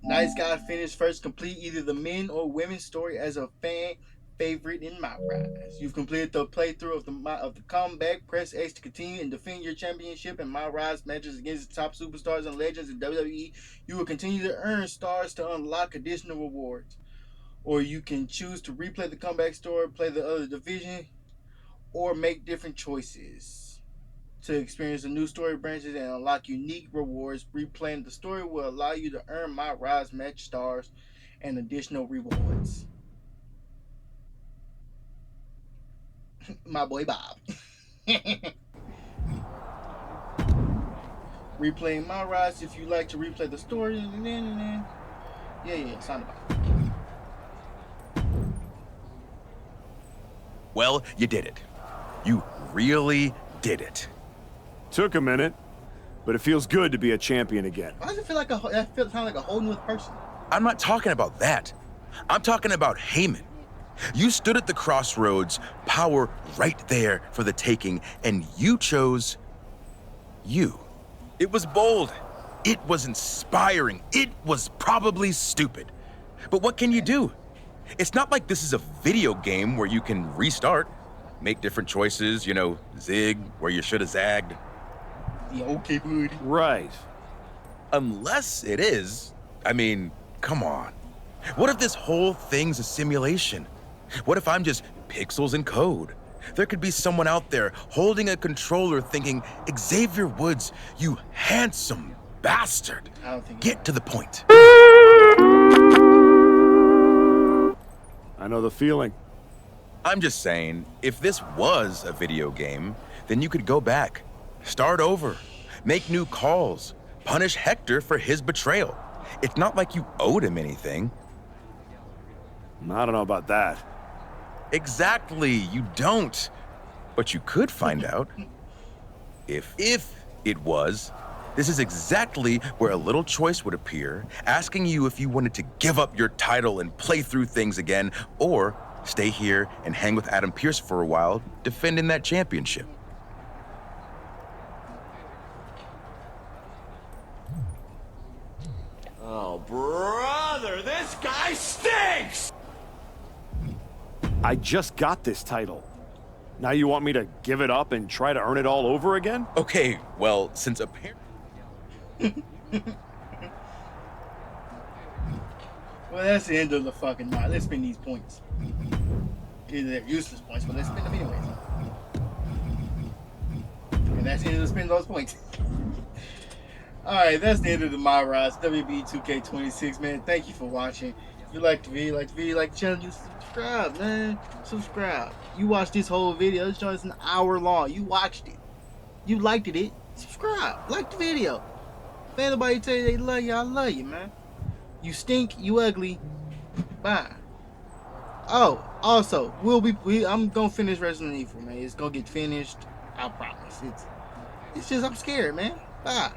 Nice Guy finished first. Complete either the men or women's story as a fan favorite in Myrise. You've completed the playthrough of the comeback. Press X to continue and defend your championship in Myrise matches against the top superstars and legends in WWE. You will continue to earn stars to unlock additional rewards. Or you can choose to replay the comeback story, play the other division, or make different choices to experience the new story branches and unlock unique rewards. Replaying the story will allow you to earn Myrise match stars and additional rewards. My boy Bob. Replaying Myrise if you like to replay the story. Yeah, sign about. Well, you did it. You really did it. Took a minute, but it feels good to be a champion again. Why does it feel like sound like a whole new person? I'm not talking about that. I'm talking about Heyman. You stood at the crossroads, power right there for the taking, and you chose you. It was bold. It was inspiring. It was probably stupid. But what can you do? It's not like this is a video game where you can restart, make different choices, zig where you should have zagged. Yeah, okay, buddy. Right. Unless it is. I mean, come on. What if this whole thing's a simulation? What if I'm just pixels and code? There could be someone out there holding a controller thinking, Xavier Woods, you handsome bastard. Get to the point. I know the feeling. I'm just saying, if this was a video game, then you could go back, start over, make new calls, punish Hector for his betrayal. It's not like you owed him anything. I don't know about that. Exactly, you don't. But you could find out. If it was, this is exactly where a little choice would appear, asking you if you wanted to give up your title and play through things again, or stay here and hang with Adam Pearce for a while, defending that championship. Oh, brother, this guy stinks! I just got this title. Now you want me to give it up and try to earn it all over again? Okay, well, since apparently... Well, that's the end of the fucking night. Let's spend these points. They're useless points, but let's spend them anyways. And that's the end of spending those points. Alright, that's the end of the Myrise Wwe 2K26, man. Thank you for watching. If you like the video, like the channel, you subscribe, man. Subscribe. You watched this whole video. This joint is an hour long. You watched it. You liked it. Subscribe. Like the video. If anybody tell you they love you, I love you, man. You stink. You ugly. Bye. Oh, also, I'm gonna finish Resident Evil, man. It's gonna get finished. I promise. It's just I'm scared, man. Bye.